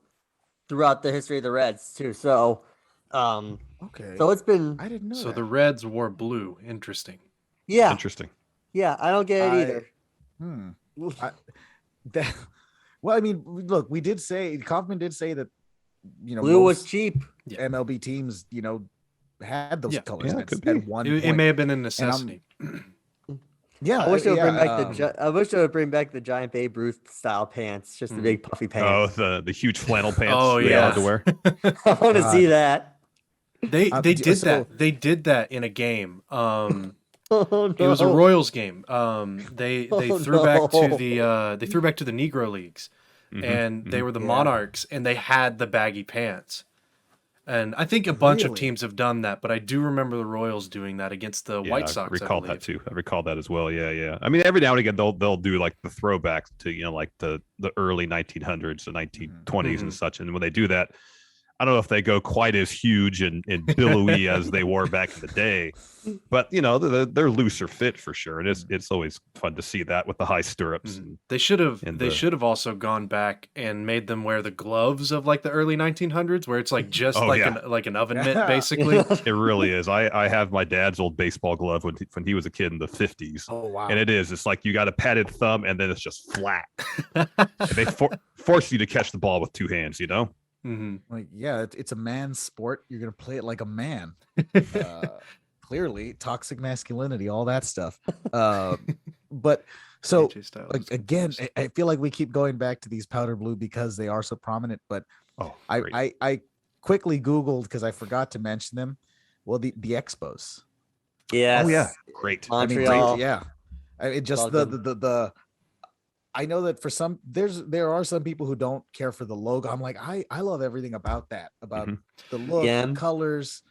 throughout the history of the Reds too. So okay. So it's been. I didn't know. So the Reds wore blue. Interesting. Yeah. Interesting. Yeah, I don't get it either. Well, I mean, look, Kauffman did say that blue was cheap. MLB teams, had those colors. Yeah, at one it may have been a necessity. Yeah, I wish they would bring back I wish they would bring back the giant Babe Ruth style pants, just the big puffy pants. Oh, the huge flannel pants. Oh they yeah, allowed to wear. I want to see that. They did that. They did that in a game. Oh, no. It was a Royals game. They threw back to no. the Negro Leagues, and they were the Monarchs, and they had the baggy pants. And I think a bunch of teams have done that, but I do remember the Royals doing that against the White Sox. I recall that too. I recall that as well. Yeah. I mean, every now and again they'll do like the throwbacks to like the early 1900s, the 1920s and such. And when they do that, I don't know if they go quite as huge and billowy as they were back in the day, but they're looser fit for sure. And it's always fun to see that with the high stirrups. They should have also gone back and made them wear the gloves of like the early 1900s, where it's like just an oven mitt basically. It really is. I have my dad's old baseball glove when he was a kid in the 50s. Oh wow! And it's like you got a padded thumb and then it's just flat. And they force you to catch the ball with two hands. Like, yeah, it's a man's sport. You're gonna play it like a man. Clearly, toxic masculinity, all that stuff. But so like again, I feel like we keep going back to these powder blue because they are so prominent. But I quickly Googled because I forgot to mention them. Well, the Expos. Yes. Oh yeah, great. Montreal. Yeah. The I know that for some there are some people who don't care for the logo. I'm like, I love everything about that, about the look, the colors.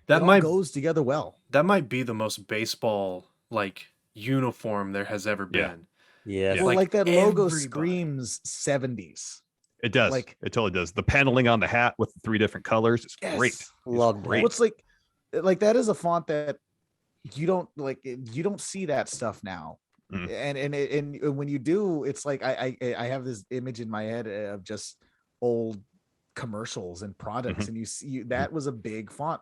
That goes together well. That might be the most baseball like uniform there has ever been. Yeah. Well, like that logo screams 70s. It does. Like it totally does. The paneling on the hat with the 3 different colors is great. Love great. What's like that is a font that you don't see that stuff now. And when you do, it's like I have this image in my head of just old commercials and products, and you see that was a big font.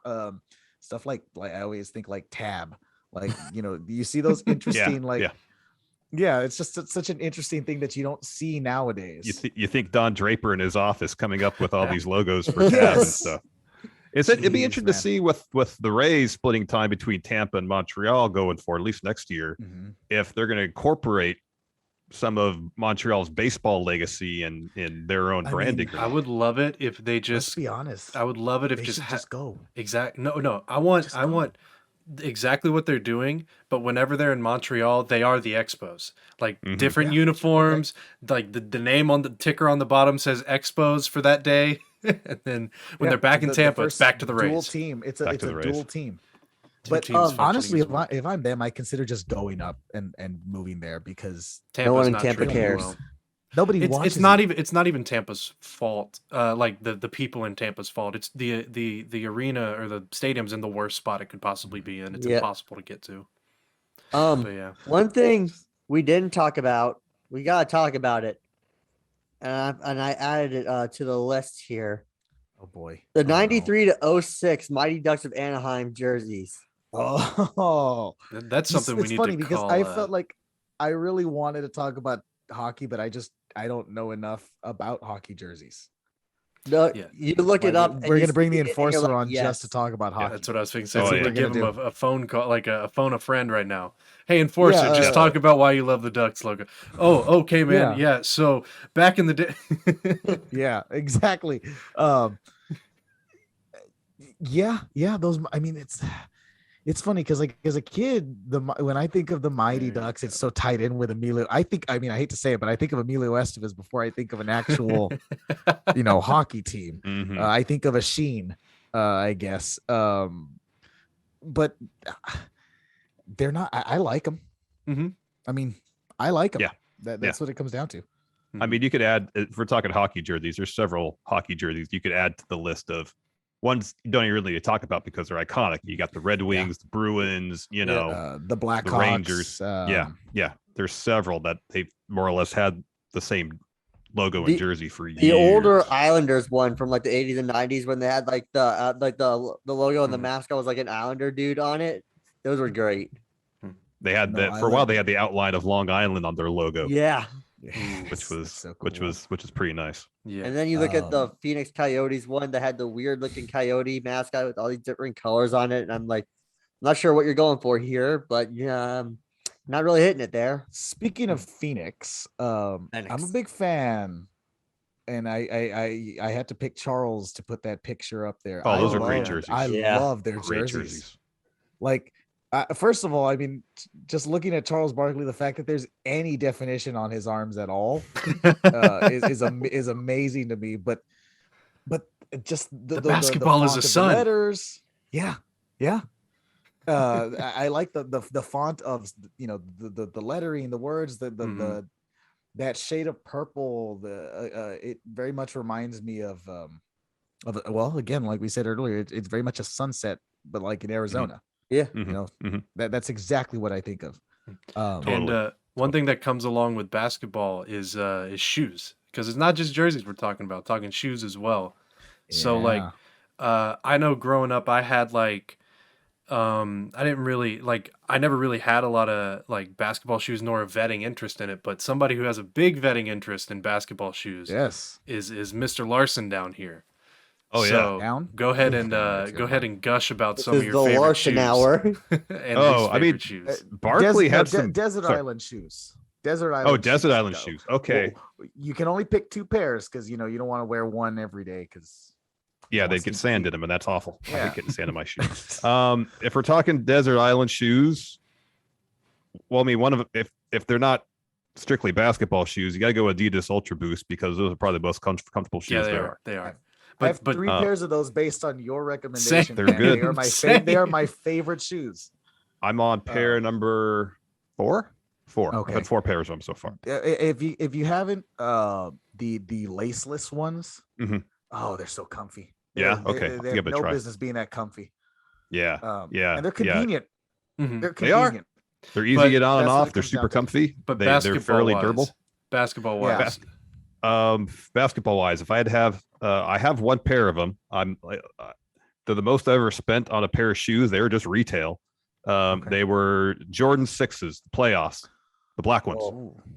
Stuff like I always think like Tab, like you see those interesting it's just such an interesting thing that you don't see nowadays. You think Don Draper in his office coming up with all these logos for Tab and stuff. It'd be interesting to see with the Rays splitting time between Tampa and Montreal going forward, at least next year, if they're going to incorporate some of Montreal's baseball legacy in their own branding. I would love it if they just. Let's be honest. I would love it if they just go. Exactly. No. I want exactly what they're doing, but whenever they're in Montreal, they are the Expos. Like different uniforms, like the name on the ticker on the bottom says Expos for that day. And then when they're back in Tampa, it's back to the Rays. Dual team. It's a dual team. But honestly, if I'm them, I consider just going up and moving there because no one in Tampa cares. Well. Nobody wants. It's not even Tampa's fault. Like the people in Tampa's fault. It's the arena or the stadium's in the worst spot it could possibly be in. It's impossible to get to. But yeah. One thing we didn't talk about, we gotta talk about it. And I added it to the list here. Oh boy. The 93 to 06 Mighty Ducks of Anaheim jerseys. Oh, that's something we need funny to because call. I felt like I really wanted to talk about hockey, but I don't know enough about hockey jerseys. No, you look it up. We're gonna bring the enforcer on just to talk about hockey. Yeah, that's what I was thinking. So we're gonna give him a phone call, like a phone a friend right now. Hey, enforcer, just talk about why you love the Ducks logo. Oh, okay, man. Yeah. So back in the day. Yeah, exactly. Those. I mean, it's funny because like as a kid, when I think of the Mighty Ducks, it's so tied in with Emilio. I hate to say it, but I think of Emilio Estevez before I think of an actual, hockey team. I think of a Sheen, I guess. But they're not. I like them. I mean, I like them. Yeah, that's what it comes down to. I mean, you could add, if we're talking hockey jerseys, there's several hockey jerseys you could add to the list of ones you don't even really talk about because they're iconic. You got the Red Wings, the Bruins, the Blackhawks, the Rangers. There's several that they've more or less had the same logo and jersey for years. The older Islanders one from like the 80s and 90s when they had like the logo and the mascot was like an Islander dude on it. Those were great. They had that for a while. They had the outline of Long Island on their logo. Yeah. Which was so cool. which is pretty nice. Yeah. And then you look at the Phoenix Coyotes one that had the weird looking coyote mascot with all these different colors on it. And I'm like, I'm not sure what you're going for here, but Not really hitting it there. Speaking of Phoenix, I'm a big fan, and I had to pick Charles to put that picture up there. Oh, those are great jerseys. I love their jerseys. Like, first of all, I mean, just looking at Charles Barkley, the fact that there's any definition on his arms at all is amazing to me. But just the basketball is a sun. Letters, yeah. I like the font of the lettering, the words, the that shade of purple. It very much reminds me of well, again, like we said earlier, it's very much a sunset, but like in Arizona. Yeah, that's exactly what I think of. And one thing that comes along with basketball is shoes, because it's not just jerseys we're talking shoes as well. Yeah. So like, I know growing up, I had like. I never really had a lot of like basketball shoes nor a vetting interest in it, but somebody who has a big vetting interest in basketball shoes is Mr. Larson down here. Oh, so yeah. Go ahead and gush about some of your favorite Larson shoes. Hour. Shoes. Barkley had some Desert Island shoes. Desert Island shoes. Okay. Well, you can only pick 2 pairs because you don't want to wear one every day because they get sand in them, and that's awful. I hate getting sand in my shoes. If we're talking Desert Island shoes, well, I mean, if they're not strictly basketball shoes, you got to go Adidas Ultra Boost because those are probably the most comfortable shoes there. They are. I have 3 pairs of those based on your recommendation. They're good. They are my favorite shoes. I'm on pair number 4. Okay. I've had 4 pairs of them so far. If you haven't, the laceless ones, they're so comfy. Yeah. Okay. They have no business being that comfy. Yeah. And they're convenient. Mm-hmm. They're convenient. They're easy to get on and off. They're super comfy, but they're fairly durable. Basketball wise, basketball wise, if I'd have, I have 1 pair of them. They're the most I ever spent on a pair of shoes. They were just retail. They were Jordan 6s, the playoffs, the black ones.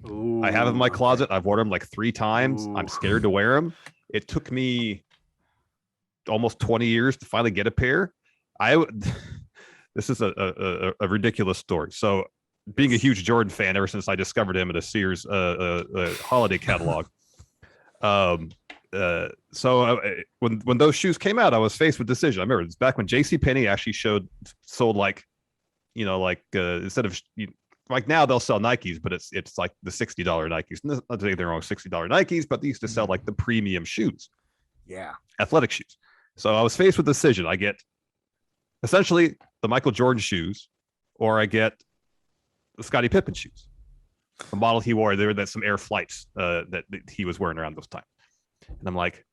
Ooh. I have them in my closet. I've worn them like 3 times. I'm scared to wear them. It took me almost 20 years to finally get a pair. This is a ridiculous story. So being a huge Jordan fan ever since I discovered him at a Sears holiday catalog. So when those shoes came out, I was faced with a decision. I remember it's back when JCPenney actually sold like, instead of like now they'll sell Nikes, but it's like the $60 Nikes. Not to say they're wrong, $60 Nikes, but they used to sell like the premium shoes. Yeah. Athletic shoes. So I was faced with a decision. I get essentially the Michael Jordan shoes, or I get the Scottie Pippen shoes. The model he wore, there were some Air Flights that he was wearing around those times. And I'm like,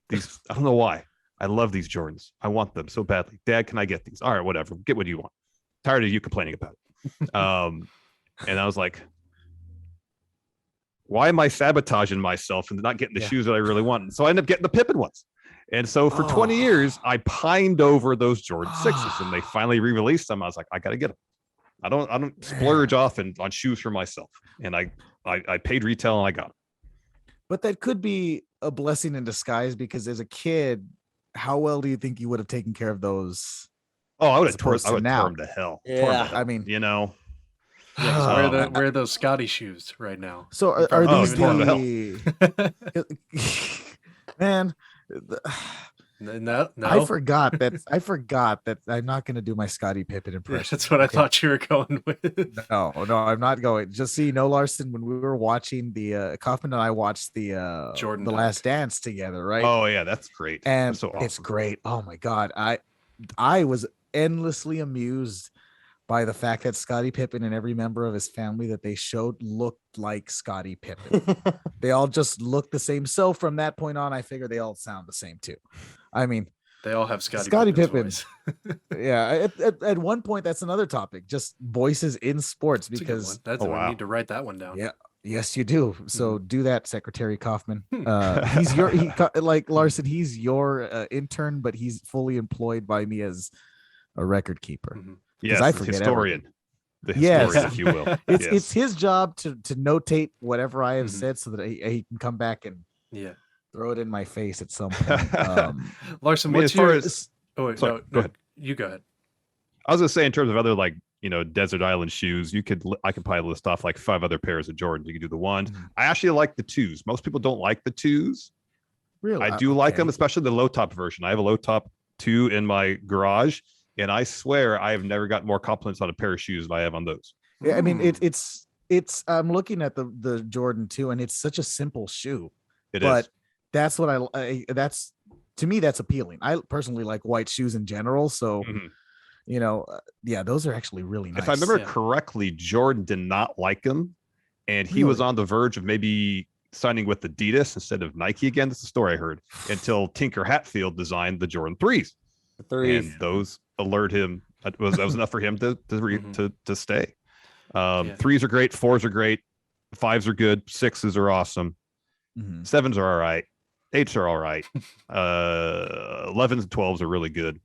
these, I don't know why. I love these Jordans. I want them so badly. Dad, can I get these? All right, whatever. Get what you want. Tired of you complaining about it. And I was like, why am I sabotaging myself and not getting the shoes that I really want? And so I ended up getting the Pippen ones. And so for 20 years, I pined over those Jordan 6s, and they finally re-released them. I was like, I got to get them. I don't splurge often on shoes for myself. And I paid retail and I got them. But that could be a blessing in disguise, because as a kid, how well do you think you would have taken care of those? Oh, I would have torn them to hell. Yeah. I mean, Yeah, so where are those Scotty shoes right now? So are these man? No. I forgot that I'm not going to do my Scottie Pippen impression. That's what I thought you were going with. No, I'm not going. Just so you know, Larson, when we were watching the Kauffman and I watched the Jordan the Last Dance together, right? Oh yeah, that's great. And that's so awesome. It's great. Oh my God, I was endlessly amused by the fact that Scottie Pippen and every member of his family that they showed looked like Scottie Pippen. They all just looked the same. So from that point on, I figure they all sound the same too. I mean, they all have Scottie Pippen. Yeah. At one point, that's another topic, just voices in sports, that's because I need to write that one down. Yeah. Yes, you do. So do that, Secretary Kauffman. He's like Larson. He's your intern, but he's fully employed by me as a record keeper. Mm-hmm. Yes, I forget historian. The historian, if you will. It's his job to notate whatever I have said, so that he can come back and throw it in my face at some point. Larson, go ahead. You go ahead. I was gonna say, in terms of other like desert island shoes. I could probably list off like 5 other pairs of Jordans. You could do the ones. Mm-hmm. I actually like the 2s. Most people don't like the 2s. Really? I do like them, especially the low top version. I have a low top 2 in my garage, and I swear I have never got more compliments on a pair of shoes than I have on those. Yeah, I mean it's I'm looking at the Jordan 2, and it's such a simple shoe. But that's what that's to me, that's appealing. I personally like white shoes in general, so those are actually really nice. If I remember correctly, Jordan did not like them, and he was on the verge of maybe signing with Adidas instead of Nike again. That's the story I heard, until Tinker Hatfield designed the Jordan 3s. And those alert him. That was enough for him to stay. 3s are great, 4s are great, 5s are good, 6s are awesome, 7s are all right, 8s are all right, 11s and 12s are really good.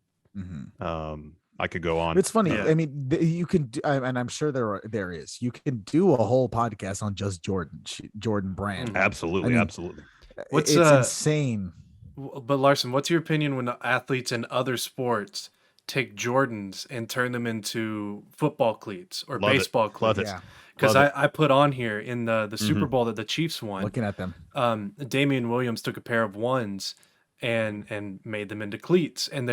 I could go on. It's funny. Yeah. I mean, you can do, and I'm sure there is. You can do a whole podcast on just Jordan brand. Absolutely, absolutely. It's insane. But Larson, what's your opinion when athletes in other sports take Jordans and turn them into football cleats or baseball cleats? Because I put on here in the Super Bowl that the Chiefs won. Looking at them, Damian Williams took a pair of 1s and made them into cleats. And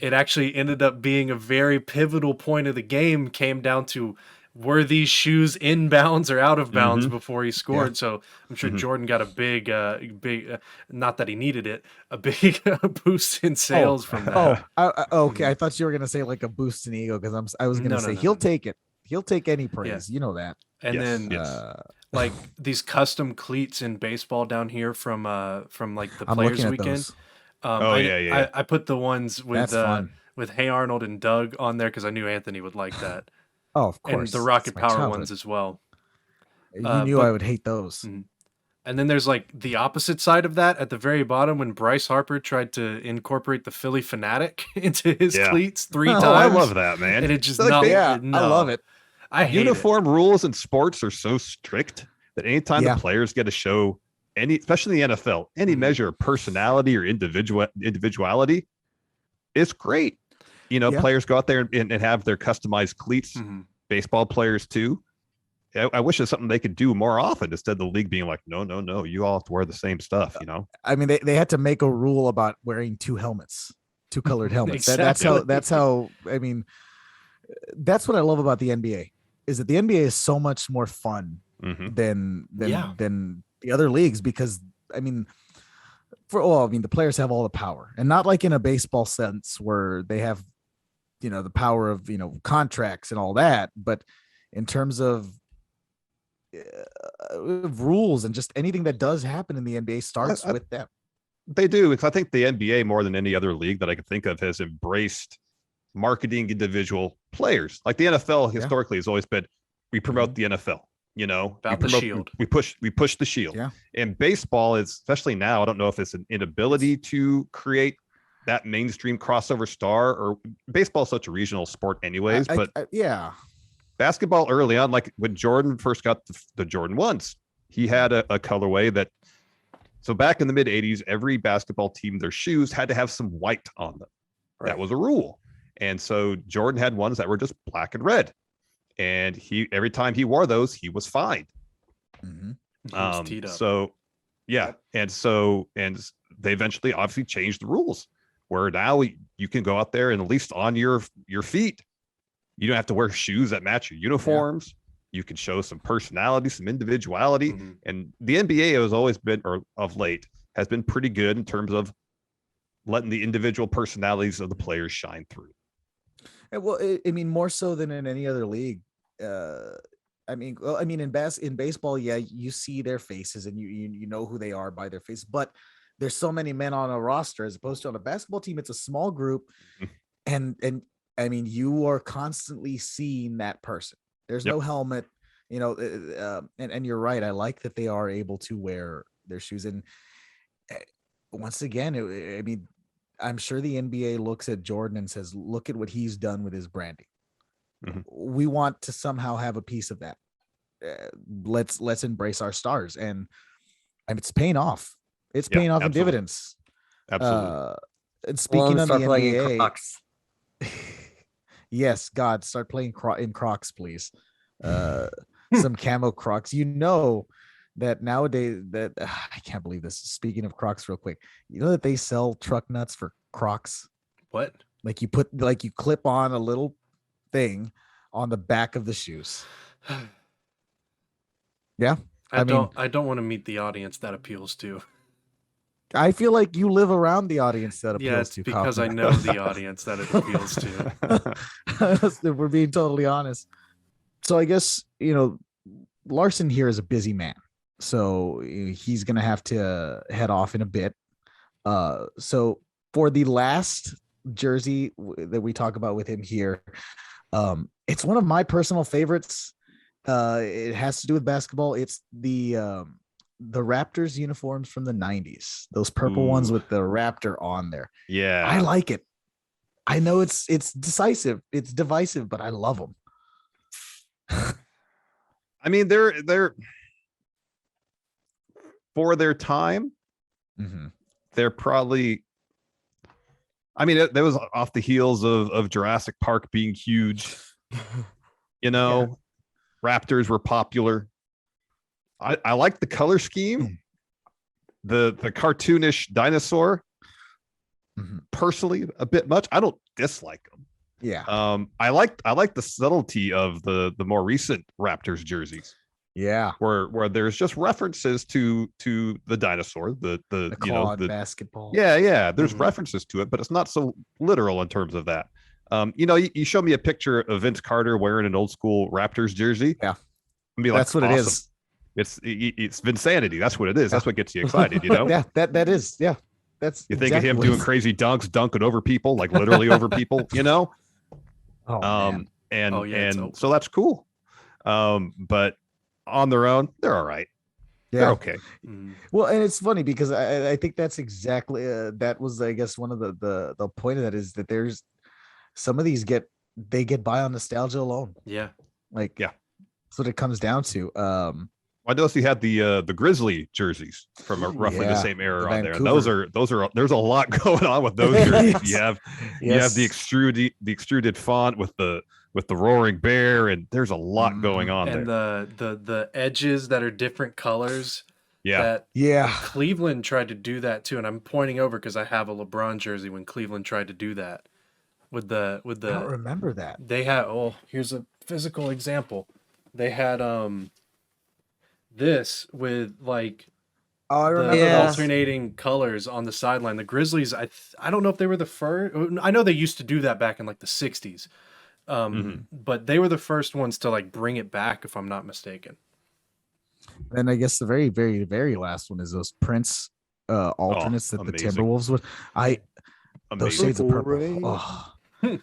it actually ended up being a very pivotal point of the game. Came down to, were these shoes in bounds or out of bounds before he scored? So I'm sure Jordan got a big, not that he needed it, a big boost in sales from that. Okay. I thought you were gonna say like a boost in ego, because I was gonna say he'll take it. He'll take any praise. You know that. And then like these custom cleats in baseball down here from like the Players Weekend. I put the ones with Hey Arnold and Doug on there because I knew Anthony would like that. Oh, of course. And the Rocket Power ones as well. You knew I would hate those. And then there's like the opposite side of that at the very bottom, when Bryce Harper tried to incorporate the Philly Fanatic into his cleats 3 times. I love that, man. And it just no. I love it. I hate Uniform rules in sports are so strict that anytime the players get to show especially in the NFL, any measure of personality or individuality, it's great. Players go out there and have their customized cleats. Baseball players too. I wish it's something they could do more often, instead of the league being like, no, you all have to wear the same stuff. I mean, they had to make a rule about wearing 2 colored helmets. Exactly. That's how. I mean, that's what I love about the NBA, is that the NBA is so much more fun than the other leagues, because I mean, the players have all the power, and not like in a baseball sense where they have, the power of, contracts and all that, but in terms of rules and just anything that does happen in the NBA starts with them. They do, because I think the NBA, more than any other league that I can think of, has embraced marketing individual players. Like the NFL historically has always been, we promote the NFL. The shield. We push the shield. Yeah. And baseball is, especially now, I don't know if it's an inability to create that mainstream crossover star, or baseball is such a regional sport anyways. Basketball early on, like when Jordan first got the Jordan 1s, he had a colorway that, so back in the mid 80s, every basketball team, their shoes had to have some white on them. Right. That was a rule. And so Jordan had ones that were just black and red. And every time he wore those, he was fined. So they eventually obviously changed the rules, where now you can go out there and, at least on your feet, you don't have to wear shoes that match your uniforms. You can show some personality, some individuality. And the NBA has always been, or of late, has been pretty good in terms of letting the individual personalities of the players shine through. Well, I mean, more so than in any other league. In baseball, you see their faces and you know who they are by their face, but there's so many men on a roster, as opposed to on a basketball team, it's a small group. And I mean, you are constantly seeing that person. There's no helmet, and you're right. I like that they are able to wear their shoes. And once again, I'm sure the NBA looks at Jordan and says, look at what he's done with his branding. We want to somehow have a piece of that. Let's embrace our stars, and it's paying off. It's paying off in dividends. Absolutely. And speaking of the NBA, Yes, God, start playing in Crocs, please. Some camo Crocs. You know that nowadays that I can't believe this. Speaking of Crocs, real quick, you know that they sell truck nuts for Crocs. What? Like you clip on a little thing on the back of the shoes. Yeah, I don't want to meet the audience that appeals to. I feel like you live around the audience that appeals it's to. Because Kauffman. I know the audience that it appeals to. If we're being totally honest. So I guess, Larson here is a busy man. So he's going to have to head off in a bit. So for the last jersey that we talk about with him here, it's one of my personal favorites. It has to do with basketball. It's the Raptors uniforms from the 90s, those purple ones with the Raptor on there. Yeah, I like it. I know it's divisive, but I love them. I mean, they're for their time. Mm-hmm. They're probably. I mean, that was off the heels of Jurassic Park being huge. Raptors were popular. I like the color scheme, the cartoonish dinosaur. Personally, a bit much. I don't dislike them. Yeah. I like the subtlety of the more recent Raptors jerseys. Yeah. Where there's just references to the dinosaur, the clawed basketball. Yeah. There's references to it, but it's not so literal in terms of that. You show me a picture of Vince Carter wearing an old school Raptors jersey. Yeah. I'd be like, that's what it is. It's Vinsanity. That's what it is. That's what gets you excited, Yeah, that is. Yeah. That's you think of him doing crazy dunks, dunking over people, like literally over people, Oh, and so that's cool. But on their own, they're all right. Yeah. They're okay. Well, and it's funny because I think that's exactly that was, I guess, one of the point of that is that there's some of these get by on nostalgia alone. Yeah. Like, yeah, that's what it comes down to. I noticed you had the Grizzly jerseys from roughly the same era on there. And those are there's a lot going on with those jerseys. You have the extruded font with the roaring bear, and there's a lot going on and there. And the edges that are different colors. Yeah. Cleveland tried to do that too, and I'm pointing over because I have a LeBron jersey when Cleveland tried to do that. With the I don't remember that. They had here's a physical example. They had this with like I remember the alternating colors on the sideline. The Grizzlies, I don't know if they were the first. I know they used to do that back in like the 60s. But they were the first ones to like bring it back, if I'm not mistaken. And I guess the very, very, very last one is those Prince alternates that amazing. The Timberwolves would. Those shades of purple.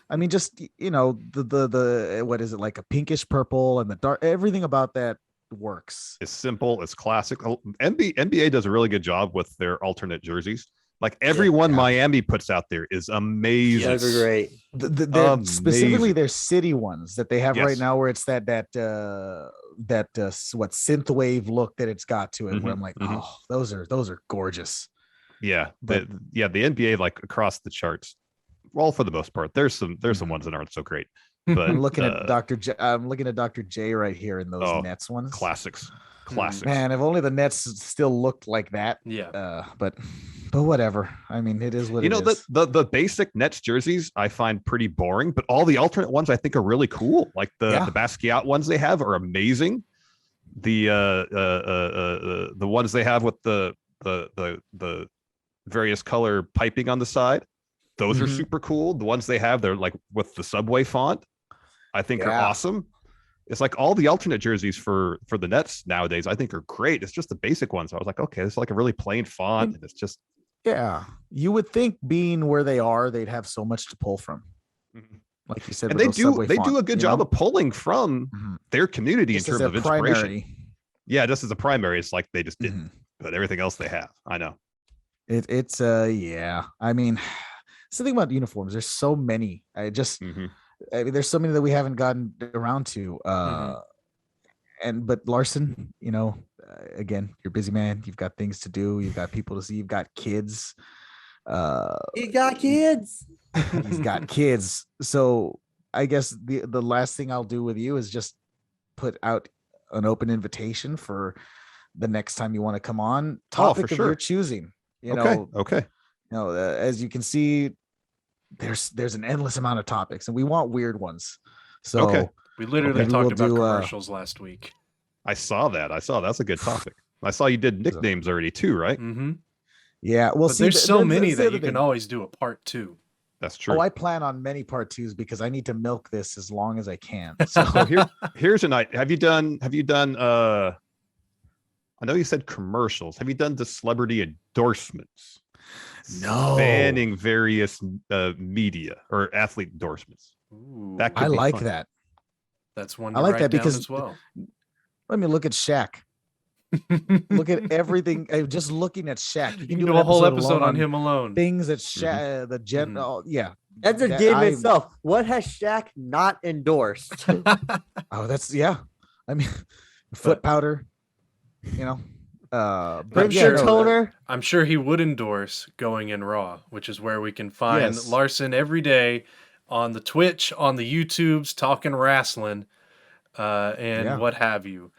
I mean, just the what is it, like a pinkish purple and the dark, everything about that works. It's simple, it's classic. NBA does a really good job with their alternate jerseys. Like everyone Miami puts out there is amazing. Yeah, they're great. Specifically their city ones that they have right now, where it's that what synthwave look that it's got to it. Where I'm like, those are gorgeous. Yeah, the NBA, like across the charts. Well, for the most part, there's some ones that aren't so great. But I'm looking at Dr. J. I'm looking at Dr. J right here in those Nets ones. Classics. Man, if only the Nets still looked like that. Yeah. But whatever. I mean, it is what it is. The basic Nets jerseys I find pretty boring, but all the alternate ones I think are really cool. Like the Basquiat ones they have are amazing. The ones they have with the various color piping on the side, those are super cool. The ones they have, they're like with the Subway font, I think are awesome. It's like all the alternate jerseys for the Nets nowadays, I think are great. It's just the basic ones. I was like, okay, it's like a really plain font. And it's just. Yeah. You would think being where they are, they'd have so much to pull from. Like you said, and they do a good job of pulling from their community just in terms of inspiration. Primary. Yeah, just as a primary, it's like they just didn't, but everything else they have. I know. It's I mean, it's the thing about uniforms. There's so many. I mean, there's so many that we haven't gotten around to. But Larson, again, you're a busy man. You've got things to do. You've got people to see. You've got kids. You got kids. He's got kids. So I guess the last thing I'll do with you is just put out an open invitation for the next time you want to come on. Topic of your choosing. Okay. As you can see, there's an endless amount of topics, and we want weird ones. So we literally talked about commercials last week. I saw that. That's a good topic. I saw you did nicknames already too, right? Mm-hmm. Yeah. Well, but there's so many that you can always do a part 2. That's true. Oh, I plan on many part 2s because I need to milk this as long as I can. So here's a night. Have you done I know you said commercials. Have you done the celebrity endorsements? No. Spanning various media or athlete endorsements. Ooh, that could I be like fun. that. That's one to I like write that down because as well. Let me look at Shaq. Look at everything. Just looking at Shaq. You can do a whole episode on him alone. Things that Shaq, the general, yeah. That's a game itself. What has Shaq not endorsed? Oh, that's I mean, foot powder. Toner. I'm sure he would endorse Going in Raw, which is where we can find Larson every day on the Twitch, on the YouTubes, talking wrestling, and what have you.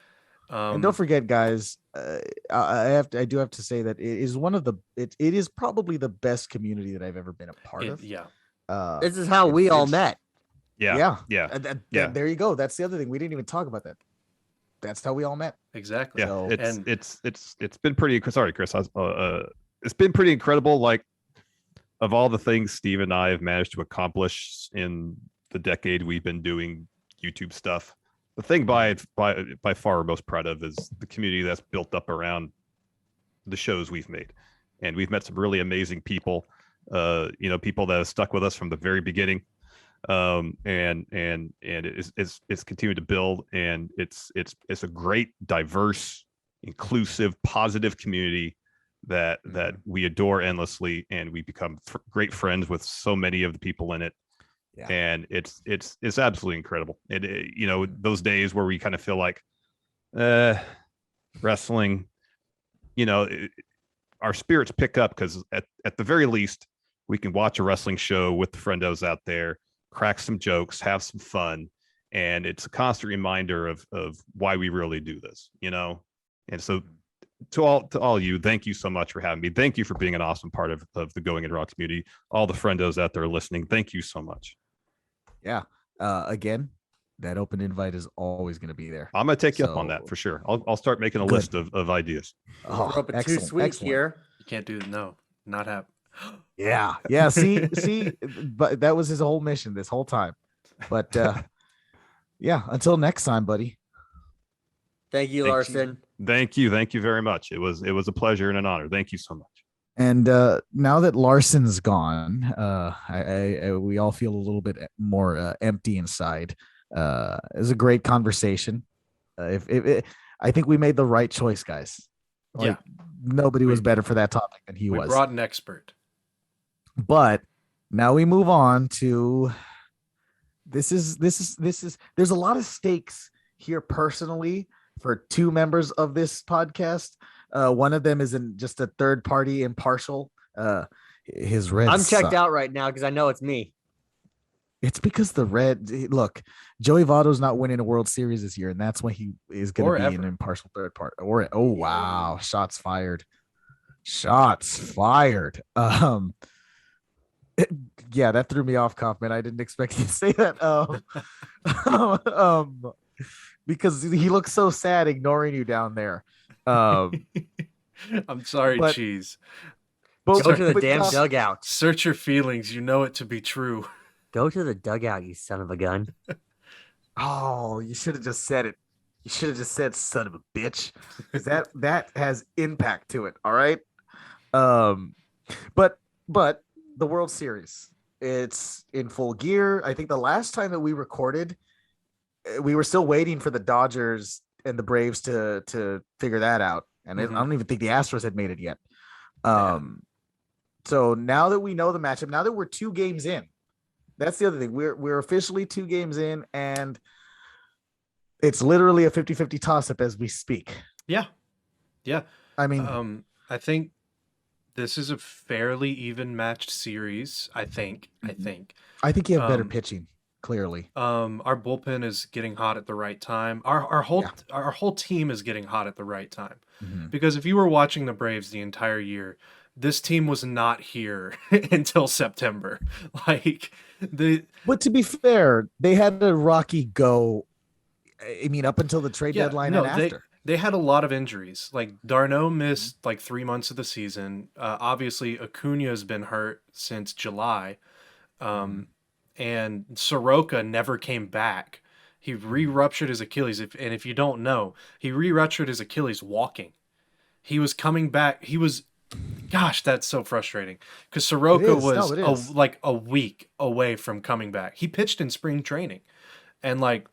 And don't forget, guys, I do have to say that it is it is probably the best community that I've ever been a part of. Yeah. This is how we all met. Yeah. There you go. That's the other thing. We didn't even talk about that. That's how we all met. Exactly. Yeah. So, it's been pretty. Sorry, Chris. It's been pretty incredible. Like, of all the things Steve and I have managed to accomplish in the decade we've been doing YouTube stuff, the thing by far we're most proud of is the community that's built up around the shows we've made, and we've met some really amazing people. People that have stuck with us from the very beginning, and it's continued to build, and it's a great, diverse, inclusive, positive community that we adore endlessly, and we become great friends with so many of the people in it. Yeah. And it's absolutely incredible. Those days where we kind of feel like wrestling, our spirits pick up because at the very least we can watch a wrestling show with the friendos out there, crack some jokes, have some fun, and it's a constant reminder of why we really do this, And so to all you, thank you so much for having me. Thank you for being an awesome part of the Going in Raw community. All the friendos out there listening, thank you so much. Yeah. Again, that open invite is always going to be there. I'm going to take you up on that for sure. I'll start making a list of ideas. Oh, excellent, too sweet here. You can't do not have. Yeah. See, but that was his whole mission this whole time. But until next time, buddy. Thank you, Larson. Thank you very much. It was a pleasure and an honor. Thank you so much. And now that Larson's gone, we all feel a little bit more empty inside. It was a great conversation. I think we made the right choice, guys. Nobody was better for that topic than he was. We brought an expert. But now we move on to this is there's a lot of stakes here personally for two members of this podcast. One of them is just a third party impartial. His Reds. I'm checked out right now because I know it's me. It's because the Red. Look, Joey Votto's not winning a World Series this year, and that's why he is going to be an impartial third party. Oh wow, shots fired. Yeah, that threw me off, Kauffman. I didn't expect you to say that. Because he looks so sad ignoring you down there. I'm sorry, Cheese. Go to the damn dugout. Search your feelings. You know it to be true. Go to the dugout, you son of a gun. Oh, you should have just said it. You should have just said son of a bitch. Because that has impact to it. All right. But the World Series, it's in full gear. I think the last time that we recorded, we were still waiting for the Dodgers and the Braves to figure that out. And I don't even think the Astros had made it yet. So now that we know the matchup, now that we're 2 games in, that's the other thing. We're officially 2 games in, and it's literally a 50-50 toss-up as we speak. Yeah. I mean, I think this is a fairly even matched series. I think you have better pitching. clearly. Our bullpen is getting hot at the right time. Our whole team is getting hot at the right time. Mm-hmm. Because if you were watching the Braves the entire year, this team was not here until September. But to be fair, they had a rocky go. I mean, up until the trade deadline and after. They had a lot of injuries. Like Darno missed like 3 months of the season. Obviously, Acuna has been hurt since July. And Soroka never came back. He re-ruptured his Achilles. And if you don't know, he re-ruptured his Achilles walking. He was coming back. Gosh, that's so frustrating. Because Soroka was like a week away from coming back. He pitched in spring training. And like,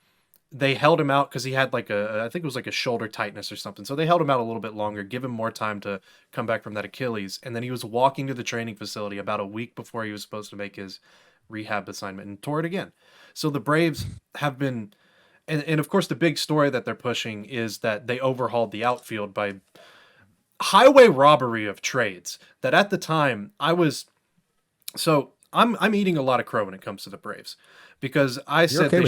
they held him out because he had like I think it was like a shoulder tightness or something. So they held him out a little bit longer, give him more time to come back from that Achilles. And then he was walking to the training facility about a week before he was supposed to make his rehab assignment and tore it again. So the Braves have been, and of course the big story that they're pushing is that they overhauled the outfield by highway robbery of trades. That at the time I'm eating a lot of crow when it comes to the Braves. Because I said they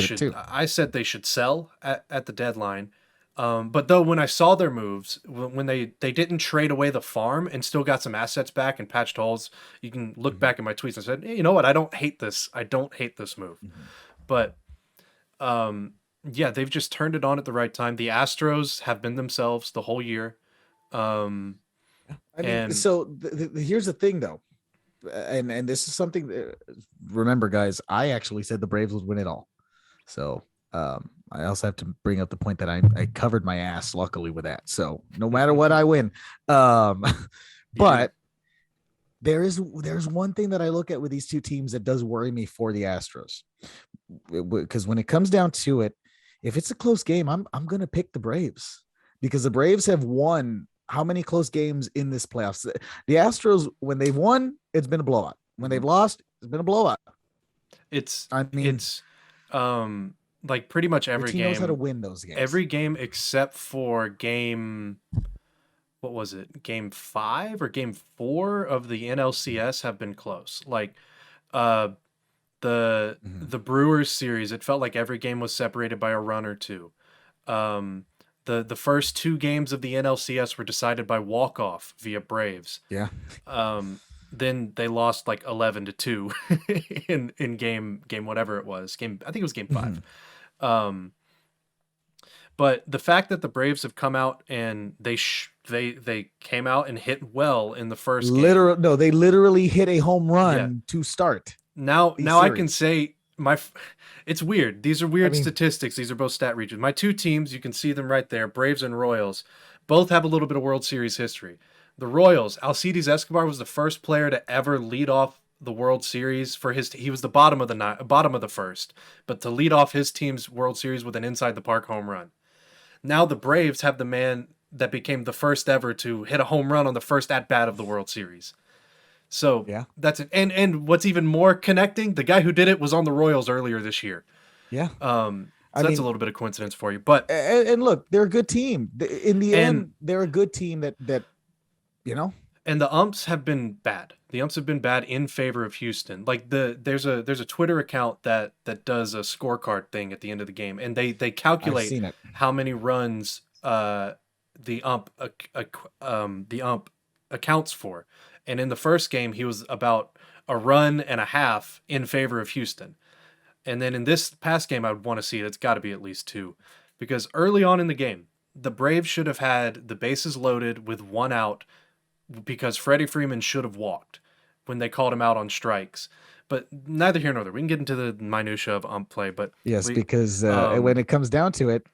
should sell at the deadline. But though when I saw their moves, when they didn't trade away the farm and still got some assets back and patched holes, you can look back at my tweets and said, hey, you know what? I don't hate this move. But they've just turned it on at the right time. The Astros have been themselves the whole year. Here's the thing though. And this is something that, remember guys, I actually said the Braves would win it all. So I also have to bring up the point that I covered my ass luckily with that. So no matter what I win. But there's one thing that I look at with these two teams that does worry me for the Astros. Because when it comes down to it, if it's a close game, I'm going to pick the Braves because the Braves have won how many close games in this playoffs? The Astros, when they've won, it's been a blowout. When they've lost, it's been a blowout. It's like pretty much every game knows how to win those games. Every game except for game, what was it? Game 5 or game 4 of the NLCS have been close. Like the Brewers series, it felt like every game was separated by a run or two. The first 2 games of the NLCS were decided by walk-off via Braves. Yeah. Then they lost like 11-2 in game whatever it was. I think it was game 5. But the fact that the Braves have come out and they came out and hit well in the first game. They literally hit a home run to start. Now I can say it's weird. These are weird statistics. These are both stat regions. My 2 teams, you can see them right there, Braves and Royals, both have a little bit of World Series history. The Royals, Alcides Escobar was the first player to ever lead off the World Series he was the bottom of the first, but to lead off his team's World Series with an inside the park home run. Now the Braves have the man that became the first ever to hit a home run on the first at bat of the World Series. So that's it. And what's even more connecting, the guy who did it was on the Royals earlier this year. Yeah. That's a little bit of coincidence for you, but and look, they're a good team. In the end, they're a good team that And the umps have been bad. The umps have been bad in favor of Houston. Like there's a Twitter account that does a scorecard thing at the end of the game, and they calculate how many runs the ump accounts for. And in the first game, he was about a run and a half in favor of Houston. And then in this past game, I would want to see it's got to be at least 2. Because early on in the game, the Braves should have had the bases loaded with 1 out because Freddie Freeman should have walked when they called him out on strikes. But neither here nor there. We can get into the minutia of ump play. But because when it comes down to it,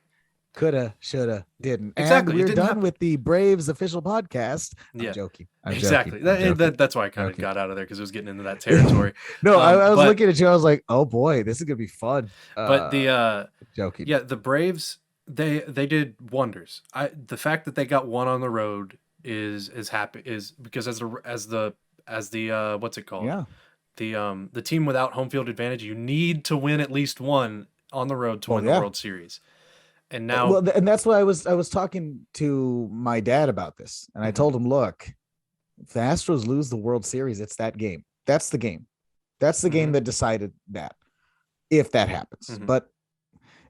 coulda, shoulda, didn't. Exactly. And we're done with the Braves official podcast. I'm joking. Exactly. That's why I kind of got out of there because it was getting into that territory. No, I was looking at you. I was like, oh boy, this is gonna be fun. But joking. Yeah, the Braves they did wonders. The fact that they got 1 on the road is because as the what's it called? Yeah. The team without home field advantage, you need to win at least 1 on the road to win the World Series. And now, and that's why I was talking to my dad about this, and I told him, look, if the Astros lose the World Series, it's that game. That's the game. That's the game that decided that. if that happens. But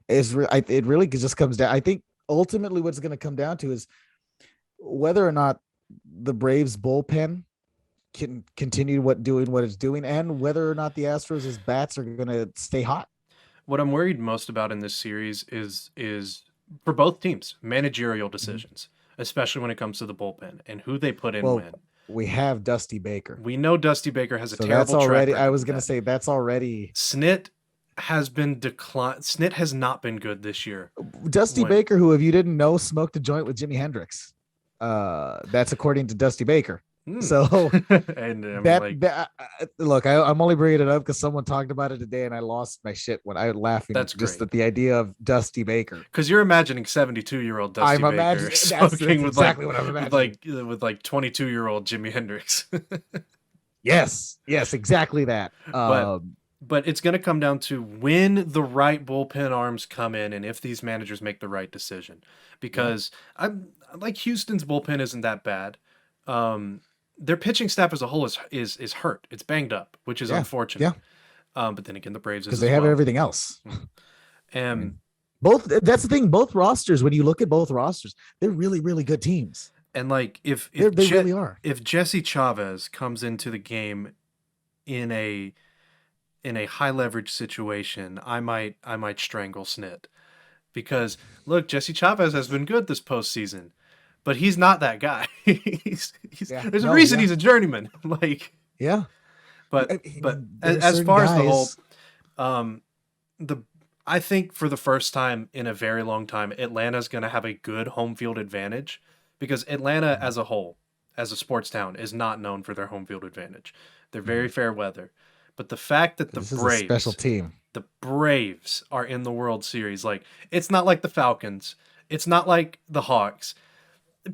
it really just comes down. I think ultimately what's going to come down to is whether or not the Braves bullpen can continue doing what it's doing, and whether or not the Astros' bats are going to stay hot. What I'm worried most about in this series is for both teams, managerial decisions, especially when it comes to the bullpen and who they put in when. We have Dusty Baker. We know Dusty Baker has a terrible that's already, track record. I was going to say that's already. Snit has been declined. Snit has not been good this year. Dusty Baker, who, if you didn't know, smoked a joint with Jimi Hendrix. That's according to Dusty Baker. So and look, I'm only bringing it up because someone talked about it today and I lost my shit when I was laughing. That's just great. At the idea of Dusty Baker. Because you're imagining 72-year-old Dusty Baker smoking with exactly what I'm imagining. with 22-year-old Jimi Hendrix. yes, exactly that. But it's going to come down to when the right bullpen arms come in and if these managers make the right decision. Because I'm like, Houston's bullpen isn't that bad. Their pitching staff as a whole is hurt. It's banged up, which is unfortunate. Yeah. But then again, the Braves because they have everything else. And that's the thing. Both rosters, when you look at both rosters, they're really, really good teams. And like if they really are. If Jesse Chavez comes into the game in a high leverage situation, I might strangle Snit. Because look, Jesse Chavez has been good this postseason. But he's not that guy. There's a reason he's a journeyman. But as far as the whole, I think for the first time in a very long time, Atlanta's going to have a good home field advantage because Atlanta as a whole, as a sports town, is not known for their home field advantage. They're very fair weather. But the fact that this is a special team, the Braves are in the World Series, like it's not like the Falcons, it's not like the Hawks.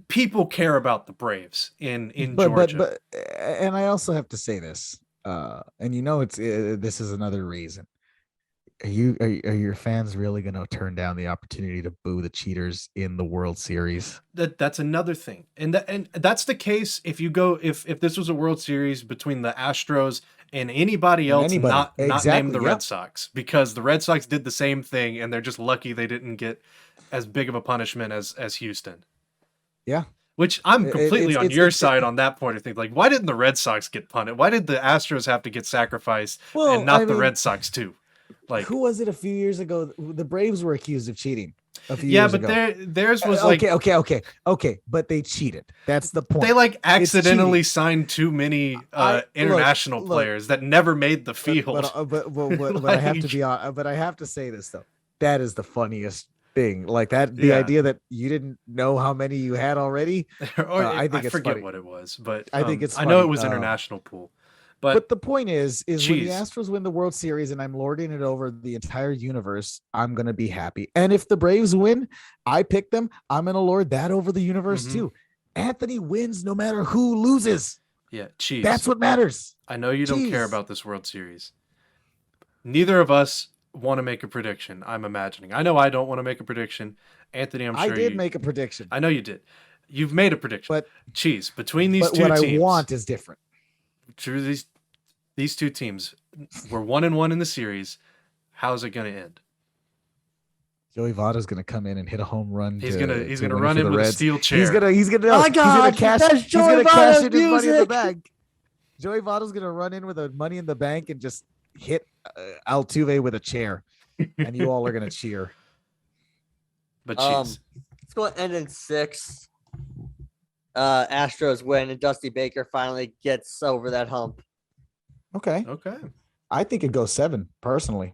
People care about the Braves in Georgia. But and I also have to say this, and this is another reason. Are your fans really going to turn down the opportunity to boo the cheaters in the World Series? That's another thing, and that's the case if you go if this was a World Series between the Astros and anybody else, not named the Red Sox, because the Red Sox did the same thing, and they're just lucky they didn't get as big of a punishment as Houston. Yeah. Which I'm completely on your side on that point of things. Like, why didn't the Red Sox get punished? Why did the Astros have to get sacrificed and not the Red Sox too? Like, who was it a few years ago? The Braves were accused of cheating a few years ago. Yeah, but theirs was okay. But they cheated. That's the point. They like accidentally signed too many international players that never made the field. But I have to be honest. But I have to say this though. That is the funniest thing, like that, the idea that you didn't know how many you had already. I forget funny. What it was, but I think it's funny. I know it was international pool. But the point is when the Astros win the World Series and I'm lording it over the entire universe, I'm gonna be happy. And if the Braves win, I pick them, I'm gonna lord that over the universe too. Anthony wins no matter who loses. Yeah, Cheese. That's what matters. I know you don't care about this World Series. Neither of us want to make a prediction. I'm imagining. I know I don't want to make a prediction. Anthony, I'm sure I did make a prediction. I know you did. You've made a prediction. But Cheese, between these two what teams, I want is different. Through these two teams, we're 1-1 in the series. How's it going to end? Joey Votto's going to come in and hit a home run. He's going to run in with a steel chair. He's going to cash in his money in the bank. Joey Votto's going to run in with the money in the bank and just hit Altuve with a chair, and you all are going to cheer. But Cheese. It's going to end in 6. Astros win, and Dusty Baker finally gets over that hump. Okay. I think it goes 7 personally,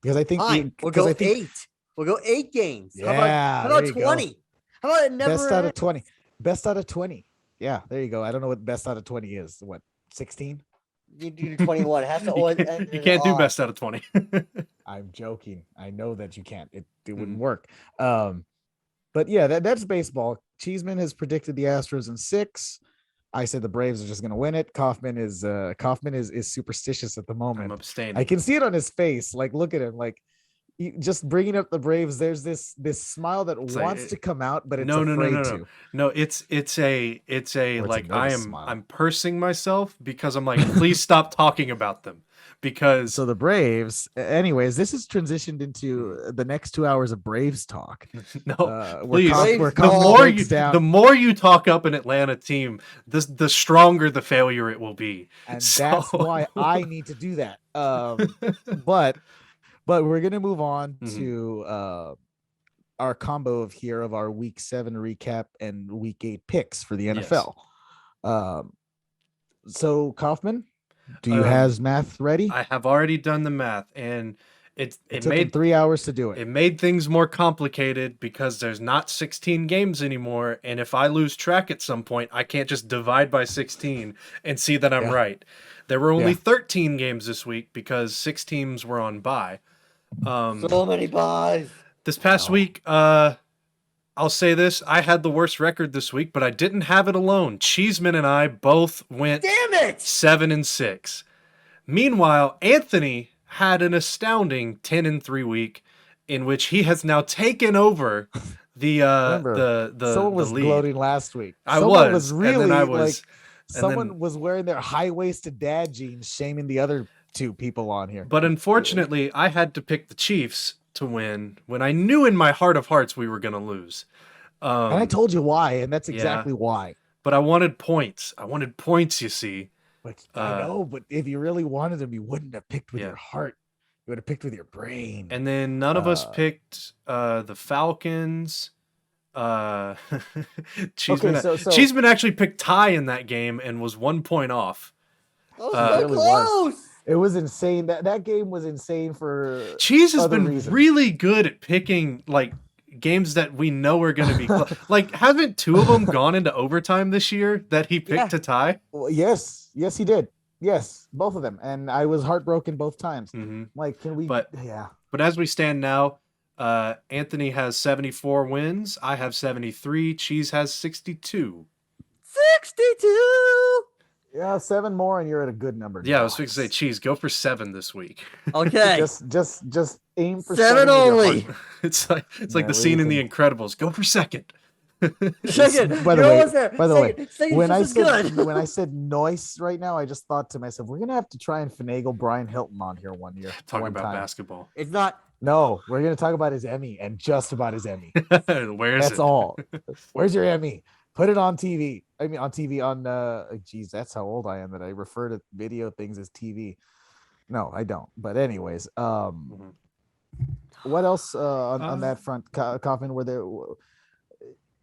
because I think we'll go 8. We'll go 8 games. Yeah. How about 20? How about it never? Best out of 20. Yeah, there you go. I don't know what best out of 20 is. What, 16? You do 21. It has to you can't do best out of 20. I'm joking. I know that you can't. It wouldn't work. But yeah, that's baseball. Cheeseman has predicted the Astros in 6. I said the Braves are just going to win it. Kauffman is superstitious at the moment. I'm abstaining. I can see it on his face. Like, look at him. Like, just bringing up the Braves, there's this smile that wants to come out, but it's afraid to. No, it's a like smile. I'm pursing myself because I'm like, please stop talking about them. Because so the Braves, anyways, this has transitioned into the next 2 hours of Braves talk. No, please. The more you talk up an Atlanta team, the stronger the failure it will be. And that's why I need to do that. But we're gonna move on to our combo of our week 7 recap and week 8 picks for the NFL. Yes. So Kauffman, do you have math ready? I have already done the math, and it took him 3 hours to do it. It made things more complicated because there's not 16 games anymore, and if I lose track at some point, I can't just divide by 16 and see that I'm right. There were only 13 games this week because 6 teams were on bye. So many buys. This past week, I'll say this: I had the worst record this week, but I didn't have it alone. Cheeseman and I both went 7-6. Meanwhile, Anthony had an astounding 10-3 week, in which he has now taken over the someone was lead. Gloating last week. Someone was really someone was wearing their high-waisted dad jeans, shaming the other 2 people on here. But unfortunately, I had to pick the Chiefs to win when I knew in my heart of hearts we were going to lose. And I told you why, and that's exactly why. But I wanted points. You see. But I know, but if you really wanted them, you wouldn't have picked with your heart. You would have picked with your brain. And then none of us picked the Falcons. Cheeseman actually picked tie in that game and was 1 point off. So close. It was insane. That game was insane for Cheese has been really good at picking like games that we know are going to be close. Like, haven't 2 of them gone into overtime this year that he picked to tie? Well, yes, he did. Yes, both of them. And I was heartbroken both times. Like, can we? But as we stand now, Anthony has 74 wins. I have 73. Cheese has 62. 62. Yeah, 7 more, and you're at a good number. Yeah, I was fixing to say, Cheese, go for 7 this week. Okay, just aim for 7 only. It's like the scene in The Incredibles. Go for second. Second. By the way, when I said noise right now, I just thought to myself, we're gonna have to try and finagle Brian Hilton on here one year. Talking about basketball. It's not. No, we're gonna talk about his Emmy and just about his Emmy. Where's it? That's all. Where's your Emmy? Put it on TV. I mean, on TV on. Geez, that's how old I am that I refer to video things as TV. No, I don't. But anyways, what else on that front, Kauffman? Were there?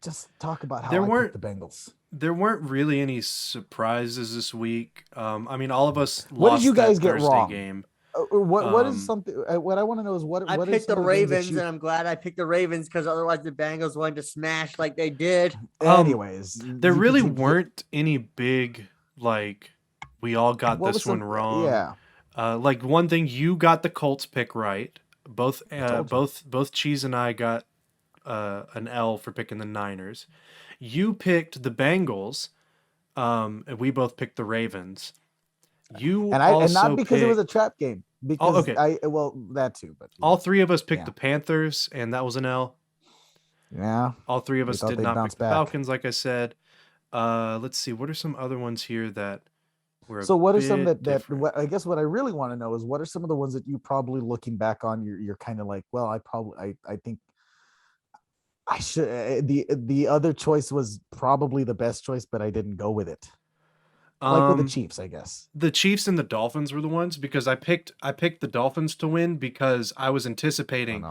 Just talk about how I picked the Bengals. There weren't really any surprises this week. I mean, all of us. What did you guys get wrong? Game. What is something? What I want to know is what I picked the Ravens, and I'm glad I picked the Ravens because otherwise the Bengals wanted to smash like they did. Anyways, there really weren't any big like we all got this one wrong. Yeah. Like one thing, you got the Colts pick right. Both Cheese and I got an L for picking the Niners. You picked the Bengals, and we both picked the Ravens. And not because it was a trap game. Because that too. But all 3 of us picked the Panthers, and that was an L. Yeah. All 3 of us did not pick the Falcons, like I said. Let's see. What are some other ones here that were? So what are some that I guess what I really want to know is what are some of the ones that you probably looking back on you're kind of like, well, I think I should. The other choice was probably the best choice, but I didn't go with it. Like with the Chiefs, I guess. The Chiefs and the Dolphins were the ones because I picked the Dolphins to win because I was anticipating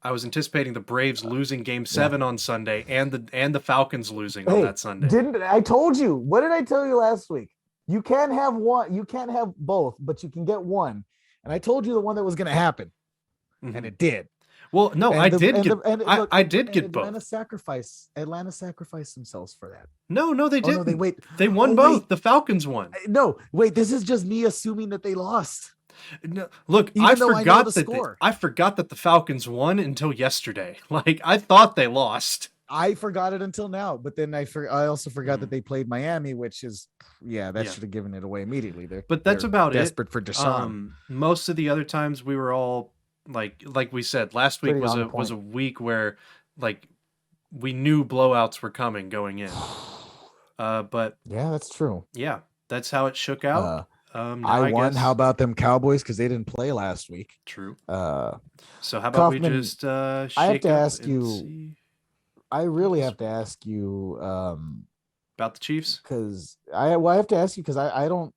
the Braves losing Game 7 on Sunday and the Falcons losing on that Sunday. Didn't I told you? What did I tell you last week? You can't have one. You can't have both, but you can get one. And I told you the one that was going to happen, and it did. Well, no, I did get both. Atlanta sacrificed themselves for that. No, they didn't. No, they won both. The Falcons won. No, wait. This is just me assuming that they lost. No, look, I forgot that the Falcons won until yesterday. Like I thought they lost. I forgot it until now, but then I also forgot that they played Miami, which is should have given it away immediately. But that's about desperate for Deshaun. Most of the other times we were all like we said, last week Pretty was a week where like we knew blowouts were coming going in. But yeah, that's true. Yeah, that's how it shook out. I won. How about them Cowboys? Because they didn't play last week. True. So how about Kauffman, we just I have to ask you. see? I really have to ask you About the Chiefs, because I have to ask you because I don't.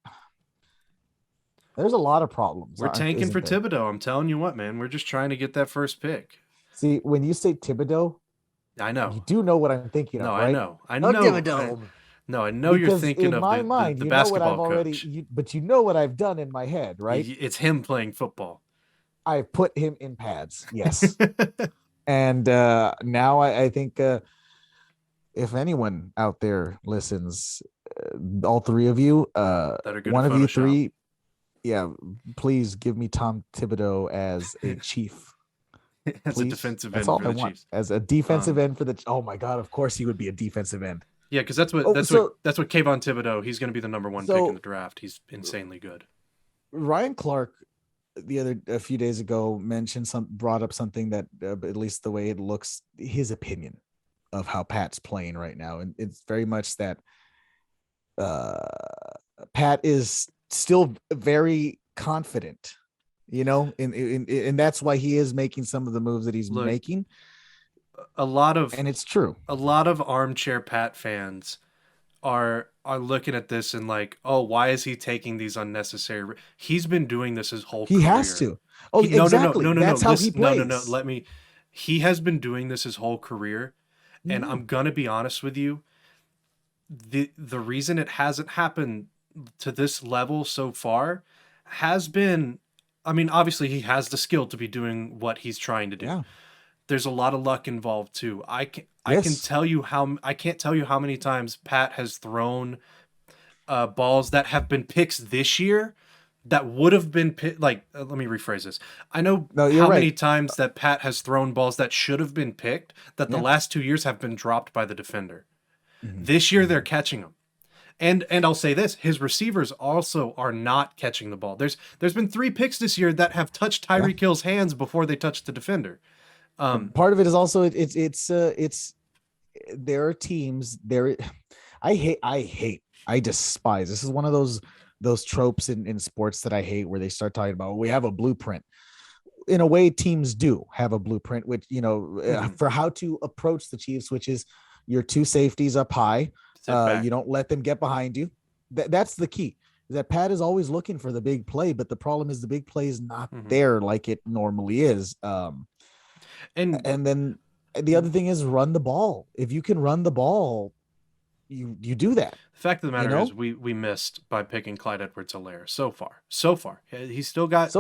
There's a lot of problems. We're tanking for Thibodeau. I'm telling you what, man. We're just trying to get that first pick. See, when you say Thibodeau, I know you do know what I'm thinking of, right? I know. Thibodeau. No, I know because you're thinking in of my the mind, the you know what I've basketball already, coach. but you know what I've done in my head, right? It's him playing football. I put him in pads, yes. And now I think if anyone out there listens, all three of you, one of you three, yeah, please give me Tom Thibodeau as a chief. As a defensive That's end all for I the want. Chiefs. As a defensive end for the. Oh my God! Of course he would be a defensive end. Yeah, because that's what Kayvon Thibodeau. He's going to be the number one pick in the draft. He's insanely good. Ryan Clark, a few days ago, brought up something that at least the way it looks, his opinion of how Pat's playing right now, and it's very much that Pat is still very confident, and that's why he is making some of the moves that he's making. And it's true. A lot of armchair Pat fans are looking at this and like, oh, why is he taking these unnecessary? He's been doing this his whole career. He has to. Oh, exactly. No. That's how he plays. No. He has been doing this his whole career, and I'm gonna be honest with you. The reason it hasn't happened to this level so far has been, I mean, obviously he has the skill to be doing what he's trying to do. Yeah. There's a lot of luck involved too. I can't tell you how many times Pat has thrown balls that have been picks this year that would have been let me rephrase this. I know many times that Pat has thrown balls that should have been picked that the last 2 years have been dropped by the defender. Mm-hmm. This year they're catching them. And I'll say this, his receivers also are not catching the ball. There's been 3 picks this year that have touched Tyreek Hill's hands before they touched the defender. Part of it is also it's there are teams there. I despise. This is one of those tropes in sports that I hate, where they start talking about, we have a blueprint. In a way, teams do have a blueprint, which, for how to approach the Chiefs, which is your 2 safeties up high. You don't let them get behind you. That's the key. Is that Pat is always looking for the big play, but the problem is the big play is not there like it normally is. And then the other thing is run the ball. If you can run the ball, you do that. The fact of the matter is we missed by picking Clyde Edwards-Helaire so far. He's still got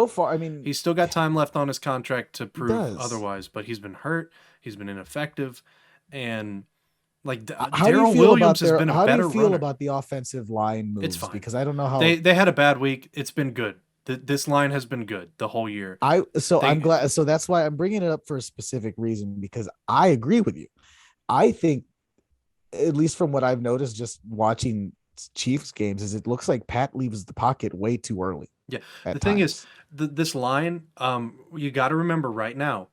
he's still got time left on his contract to prove otherwise, but he's been hurt, he's been ineffective, and Darrell Williams has been a better runner. How do you feel about the offensive line moves? It's fine. Because I don't know how they had a bad week. It's been good. This line has been good the whole year. I'm glad. So that's why I'm bringing it up for a specific reason, because I agree with you. I think, at least from what I've noticed just watching Chiefs games, is it looks like Pat leaves the pocket way too early. Yeah. The thing is, this line, you got to remember right now,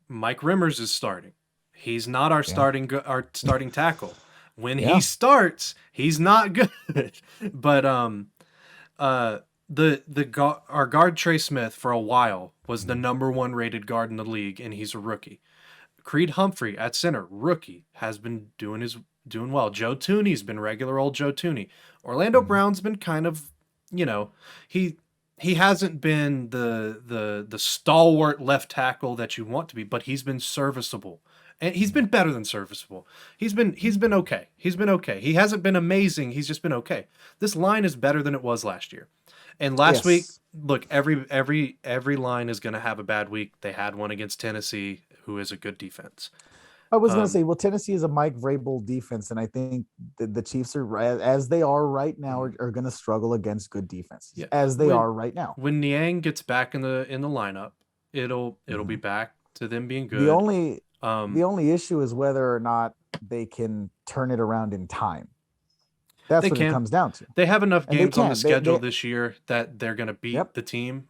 Mike Rimmers is starting. He's not our starting tackle. When he starts, he's not good. But our guard Trey Smith for a while was the number 1 rated guard in the league, and he's a rookie. Creed Humphrey at center, rookie, has been doing well. Joe Tooney's been regular old Joe Tooney. Orlando Brown's been kind of, he hasn't been the stalwart left tackle that you want to be, but he's been serviceable. And he's been better than serviceable. He's been okay. He hasn't been amazing. He's just been okay. This line is better than it was last year. And last week, look, every line is going to have a bad week. They had one against Tennessee, who is a good defense. I was going to say, Tennessee is a Mike Vrabel defense, and I think the Chiefs are, as they are right now, are going to struggle against good defenses, as they are right now. When Niang gets back in the lineup, it'll be back to them being good. The only issue is whether or not they can turn it around in time. That's what it comes down to. They have enough games on the schedule this year that they're going to beat the team.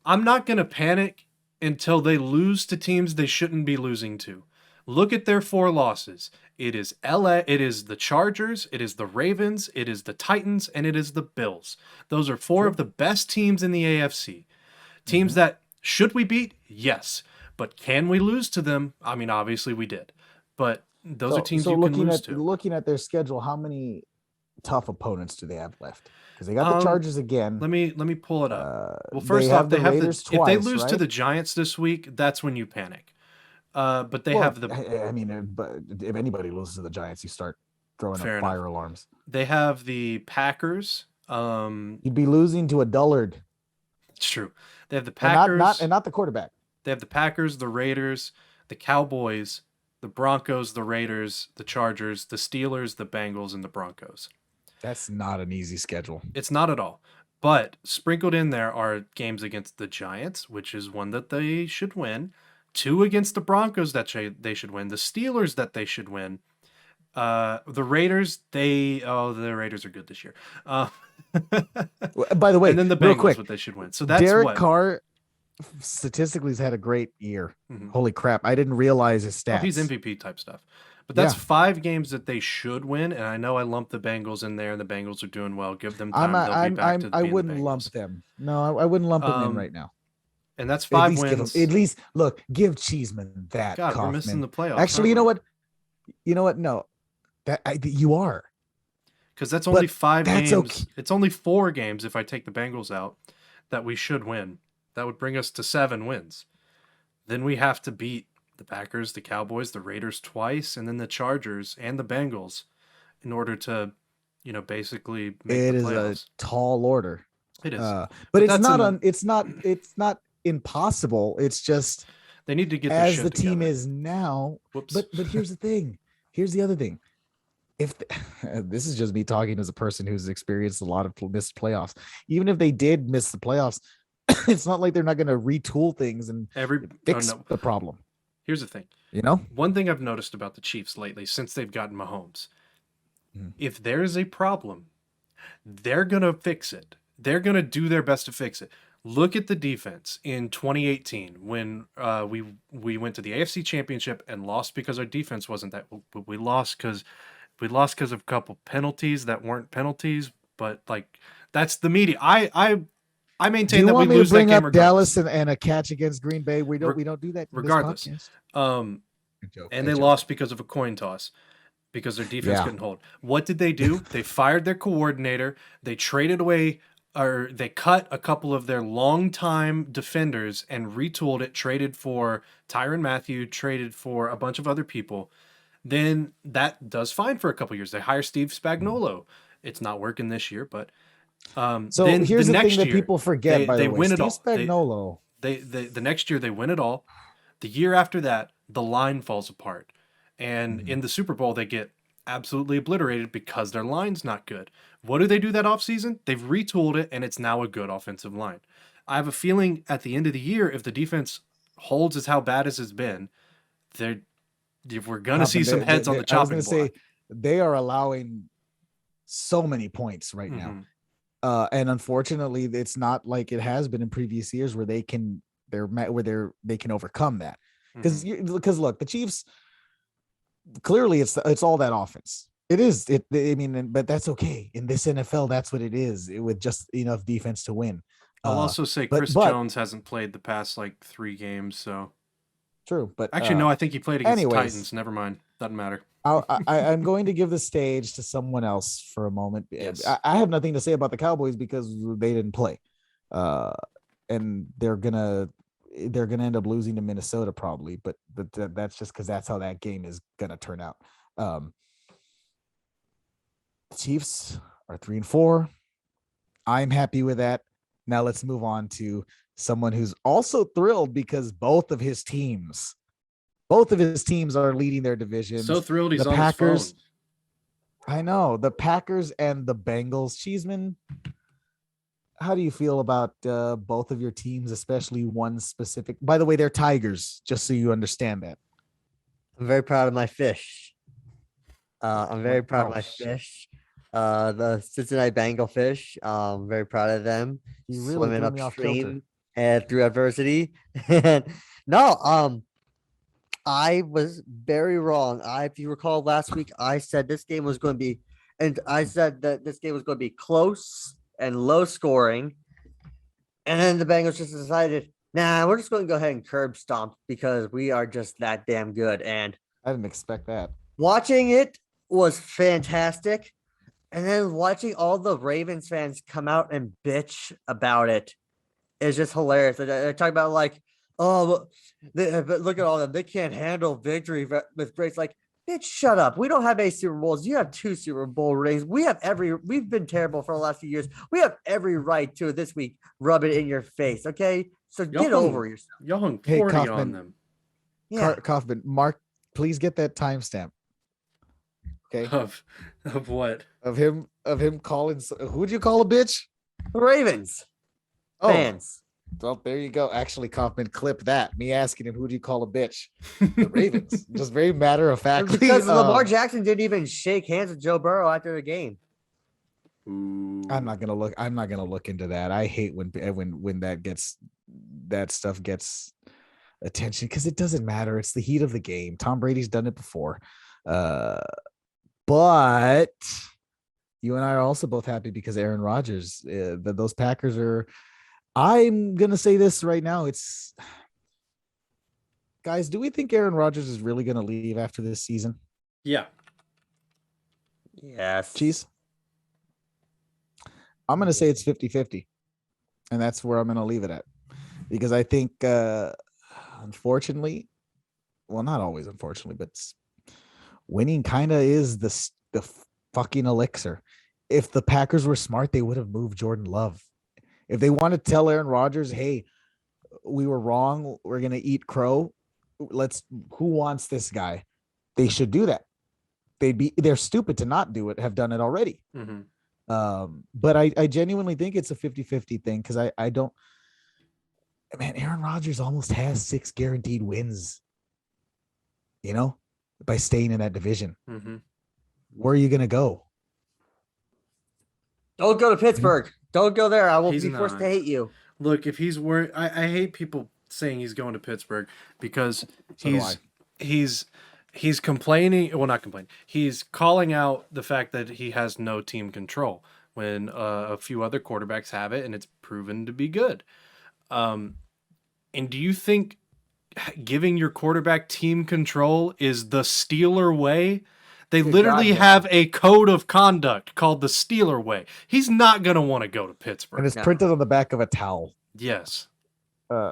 I'm not going to panic until they lose to teams they shouldn't be losing to. Look at their 4 losses. It is LA, it is the Chargers, it is the Ravens, it is the Titans, and it is the Bills. Those are 4 of the best teams in the AFC. Teams that should we beat? Yes. But can we lose to them? I mean, obviously we did. But those are teams you can lose to. Looking at their schedule, how many tough opponents do they have left? Because they got the Chargers again. Let me pull it up. Well, first off, they have Raiders twice, if they lose to the Giants this week, that's when you panic. But they have the. I mean, but if anybody loses to the Giants, you start throwing up fire alarms. They have the Packers. You'd be losing to a dullard. It's true. They have the Packers, and not the quarterback. They have the Packers, the Raiders, the Cowboys, the Broncos, the Raiders, the Chargers, the Steelers, the Bengals, and the Broncos. That's not an easy schedule. It's not at all. But sprinkled in there are games against the Giants, which is one that they should win. 2 against the Broncos that they should win. The Steelers that they should win. The Raiders, the Raiders are good this year. By the way, and then the Bengals, what they should win. So that's Derek Carr statistically has had a great year. Holy crap. I didn't realize his stats. He's MVP type stuff. But that's 5 games that they should win. And I know I lumped the Bengals in there, and the Bengals are doing well. Give them time. I wouldn't lump them. No, I wouldn't lump them in right now. And that's 5 wins. At least, look, give Cheeseman that. God, Kauffman. We're missing the playoffs. Actually, you know what? No, you are. Because that's only 5 games. Okay. It's only 4 games if I take the Bengals out that we should win. That would bring us to 7 wins. Then we have to beat the Packers, the Cowboys, the Raiders twice, and then the Chargers and the Bengals in order to, basically make it the playoffs. It is a tall order. It is. But it's not impossible. It's just they need to get as the together. team is now. Whoops. But here's the thing. Here's the other thing. This is just me talking as a person who's experienced a lot of missed playoffs. Even if they did miss the playoffs, it's not like they're not going to retool things and fix the problem. Here's the thing. One thing I've noticed about the Chiefs lately since they've gotten Mahomes, if there is a problem, they're going to fix it. They're going to do their best to fix it. Look at the defense in 2018 when we went to the AFC Championship and lost because our defense wasn't that. We lost because of a couple penalties that weren't penalties, but that's the media. I maintain that we lose that game regardless. Dallas and a catch against Green Bay. We don't do that regardless. And they lost because of a coin toss because their defense couldn't hold. What did they do? They fired their coordinator. They traded away. Or they cut a couple of their longtime defenders and retooled it, traded for Tyrann Mathieu, traded for a bunch of other people. Then that does fine for a couple years. They hire Steve Spagnuolo. It's not working this year, but so then here's the thing that people forget. By the way, win it all. Spagnuolo. The next year they win it all. The year after that, the line falls apart, and in the Super Bowl they get absolutely obliterated because their line's not good. What do they do that offseason? They've retooled it, and it's now a good offensive line. I have a feeling at the end of the year, if the defense holds as how bad as it's been, we're going to see some heads on the chopping block. They are allowing so many points right now. And unfortunately, it's not like it has been in previous years where they can overcome that. Because look, the Chiefs, clearly it's all that offense. It is. But that's okay. In this NFL, that's what it is. With just enough defense to win. I'll also say Chris Jones hasn't played the past 3 games, so true. But actually, no, I think he played against the Titans. Never mind. Doesn't matter. I'm going to give the stage to someone else for a moment. Yes. I have nothing to say about the Cowboys because they didn't play, and they're gonna end up losing to Minnesota probably. But that's just because that's how that game is gonna turn out. Chiefs are 3-4. I'm happy with that. Now let's move on to someone who's also thrilled because both of his teams are leading their divisions. So thrilled he's the on Packers. His phone. I know the Packers and the Bengals. Cheeseman, how do you feel about both of your teams, especially one specific? By the way, they're Tigers, just so you understand that. I'm very proud of my fish. I'm very proud of my fish. The Cincinnati Bengal fish. I'm very proud of them. You really swimming upstream. and through adversity. And no, I was very wrong. If you recall last week, I said this game was going to be, and I said that this game was going to be close and low scoring. And then the Bengals just decided, nah, we're just going to go ahead and curb stomp because we are just that damn good. And I didn't expect that. watching it was fantastic. And then watching all the Ravens fans come out and bitch about it is just hilarious. They talk about like, oh, but look at all them. They can't handle victory with grace. Like, bitch, shut up. We don't have 8 Super Bowls. You have 2 Super Bowl rings. We've been terrible for the last few years. We have every right to this week rub it in your face. Okay. So get over yourself. Y'all hung 40 on them. Yeah. Kauffman, Mark, please get that timestamp. Okay. Of what? Of him calling, who'd you call a bitch? The Ravens fans. Well, there you go. Actually, Kauffman, clip that. Me asking him, who do you call a bitch? The Ravens. Just very matter of fact. Because Lamar Jackson didn't even shake hands with Joe Burrow after the game. I'm not gonna look into that. I hate when that stuff gets attention because it doesn't matter. It's the heat of the game. Tom Brady's done it before. But you and I are also both happy because Aaron Rodgers, those Packers are. I'm going to say this right now. Guys, do we think Aaron Rodgers is really going to leave after this season? Yeah. Yes. Cheese? I'm going to say it's 50-50. And that's where I'm going to leave it at. Because I think, unfortunately, well, not always unfortunately, but winning kind of is the fucking elixir. If the Packers were smart, they would have moved Jordan Love. If they want to tell Aaron Rodgers, hey, we were wrong, we're going to eat crow, who wants this guy? They should do that. They're stupid to not do it, have done it already. Mm-hmm. But I genuinely think it's a 50-50 thing because I don't, man, Aaron Rodgers almost has 6 guaranteed wins, by staying in that division. Mm-hmm. Where are you going to go? Don't go to Pittsburgh. Don't go there. I will He's be forced not. to hate you. Look, if he's worried, I hate people saying he's going to Pittsburgh because he's complaining. Well, not complaining. He's calling out the fact that he has no team control when a few other quarterbacks have it, and it's proven to be good. And do you think giving your quarterback team control is the Steeler way? They literally have a code of conduct called the Steeler way. He's not going to want to go to Pittsburgh. And it's printed on the back of a towel. Yes. An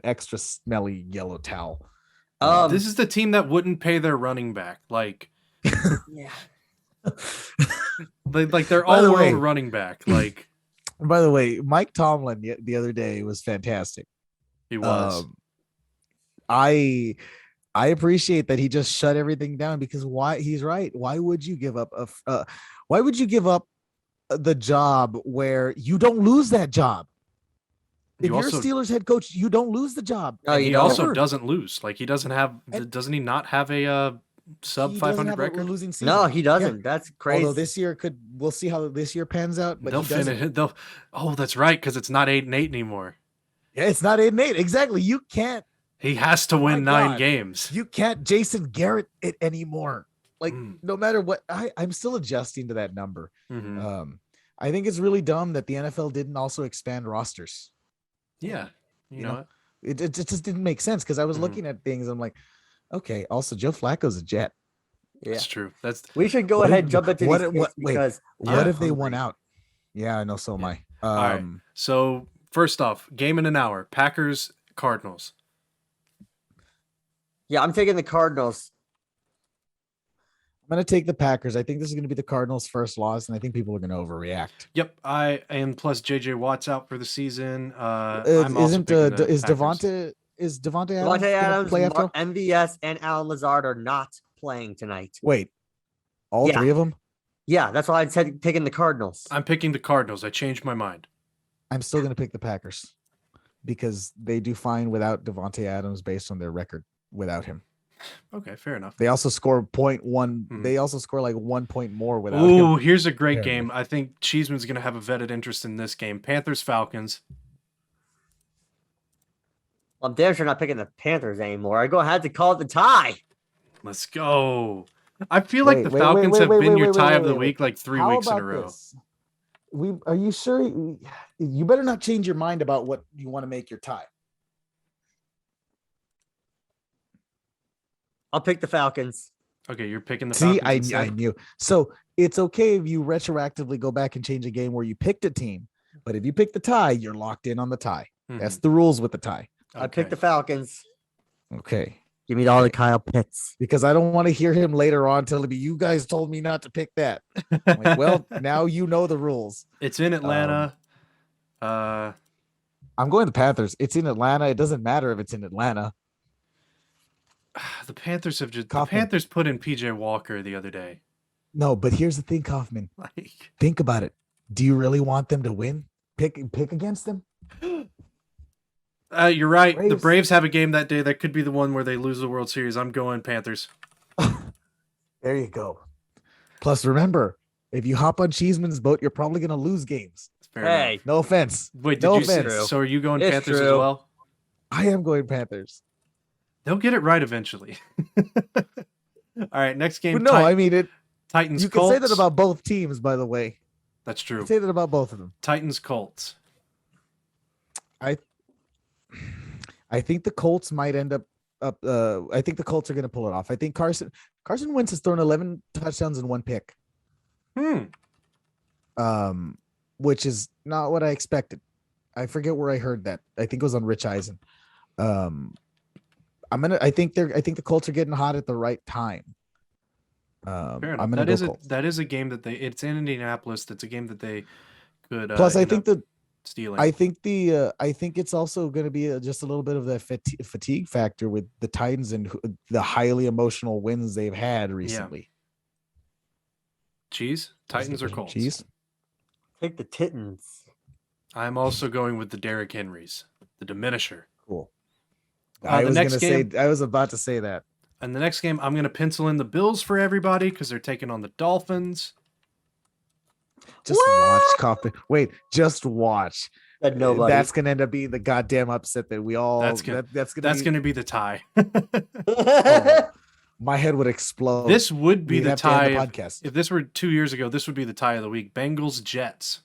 extra smelly yellow towel. This is the team that wouldn't pay their running back. Like, yeah. like they're all world running back. Like, by the way, Mike Tomlin the other day was fantastic. He was. I appreciate that he just shut everything down because he's right. Why would you give up the job where you don't lose that job? If you're a Steelers head coach, you don't lose the job. No, he also doesn't lose. Like doesn't he not have a sub 500 record? Losing season. No, he doesn't. Yeah. That's crazy. Although this year we'll see how this year pans out. But they'll finish. That's right, because it's not 8-8 anymore. Yeah, it's not 8-8. Exactly. You can't. He has to win 9 games. You can't Jason Garrett it anymore. Like no matter what, I'm still adjusting to that number. Mm-hmm. I think it's really dumb that the NFL didn't also expand rosters. Yeah, you know it just didn't make sense because I was looking at things. I'm like, okay. Also, Joe Flacco's a Jet. Yeah, that's true. We should go ahead and jump into what if they won out? Yeah, I know. So am I. All right. So first off, game in an hour. Packers Cardinals. Yeah, I'm taking the Cardinals. I'm going to take the Packers. I think this is going to be the Cardinals' first loss, and I think people are going to overreact. Yep, and plus JJ Watt's out for the season. Is Devontae Adams play after? MVS and Alan Lazard are not playing tonight. Wait, all 3 of them? Yeah, that's why I said taking the Cardinals. I'm picking the Cardinals. I changed my mind. I'm still going to pick the Packers because they do fine without Devontae Adams based on their record without him. Okay, fair enough. They also score 0.1. They also score like 1 point more without him. Ooh, here's a great game. I think Cheeseman's going to have a vetted interest in this game. Panthers Falcons. I'm damn sure not picking the Panthers anymore. I had to call it the tie. Let's go. I feel like the Falcons have been your tie of the week like 3 weeks in a row. This? Are you sure? You better not change your mind about what you want to make your tie. I'll pick the Falcons. Okay, you're picking the Falcons. See, I knew. So it's okay if you retroactively go back and change a game where you picked a team, but if you pick the tie, you're locked in on the tie. Mm-hmm. That's the rules with the tie. Okay. I picked the Falcons. Okay. Give me all the Kyle Pitts. Because I don't want to hear him later on telling me, you guys told me not to pick that. I'm like, well, now you know the rules. It's in Atlanta. I'm going to the Panthers. It's in Atlanta. It doesn't matter if it's in Atlanta. The Panthers have the Panthers put in PJ Walker the other day. No, but here's the thing, Kauffman. Think about it. Do you really want them to win? Pick against them? You're right. Braves. The Braves have a game that day. That could be the one where they lose the World Series. I'm going Panthers. There you go. Plus, remember, if you hop on Cheeseman's boat, you're probably going to lose games. Hey, enough. No offense. Wait, did you say? So are you going Panthers as well? I am going Panthers. They'll get it right eventually. All right, next game. But no, I mean it. Titans. You Colts. can say that about both teams, by the way. That's true. You can say that about both of them. Titans, Colts. I think the Colts might end up. I think the Colts are going to pull it off. I think Carson Wentz has thrown 11 touchdowns and 1 pick. Which is not what I expected. I forget where I heard that. I think it was on Rich Eisen. I think the Colts are getting hot at the right time. I'm gonna go Colts. That is a game that it's in Indianapolis. That's a game that they could. Plus, I think stealing. I think it's also going to be just a little bit of the fatigue factor with the Titans and the highly emotional wins they've had recently. Yeah. Titans or Colts? Cheese. Take the Titans. I'm also going with the Derrick Henrys, the diminisher. Cool. I was about to say that. And the next game, I'm going to pencil in the Bills for everybody because they're taking on the Dolphins. Just watch, Kauffman. Wait, just watch. Nobody. That's going to end up being the goddamn upset that we all. That's going to be the tie. My head would explode. This would be the tie. Podcast. If this were 2 years ago, this would be the tie of the week. Bengals, Jets.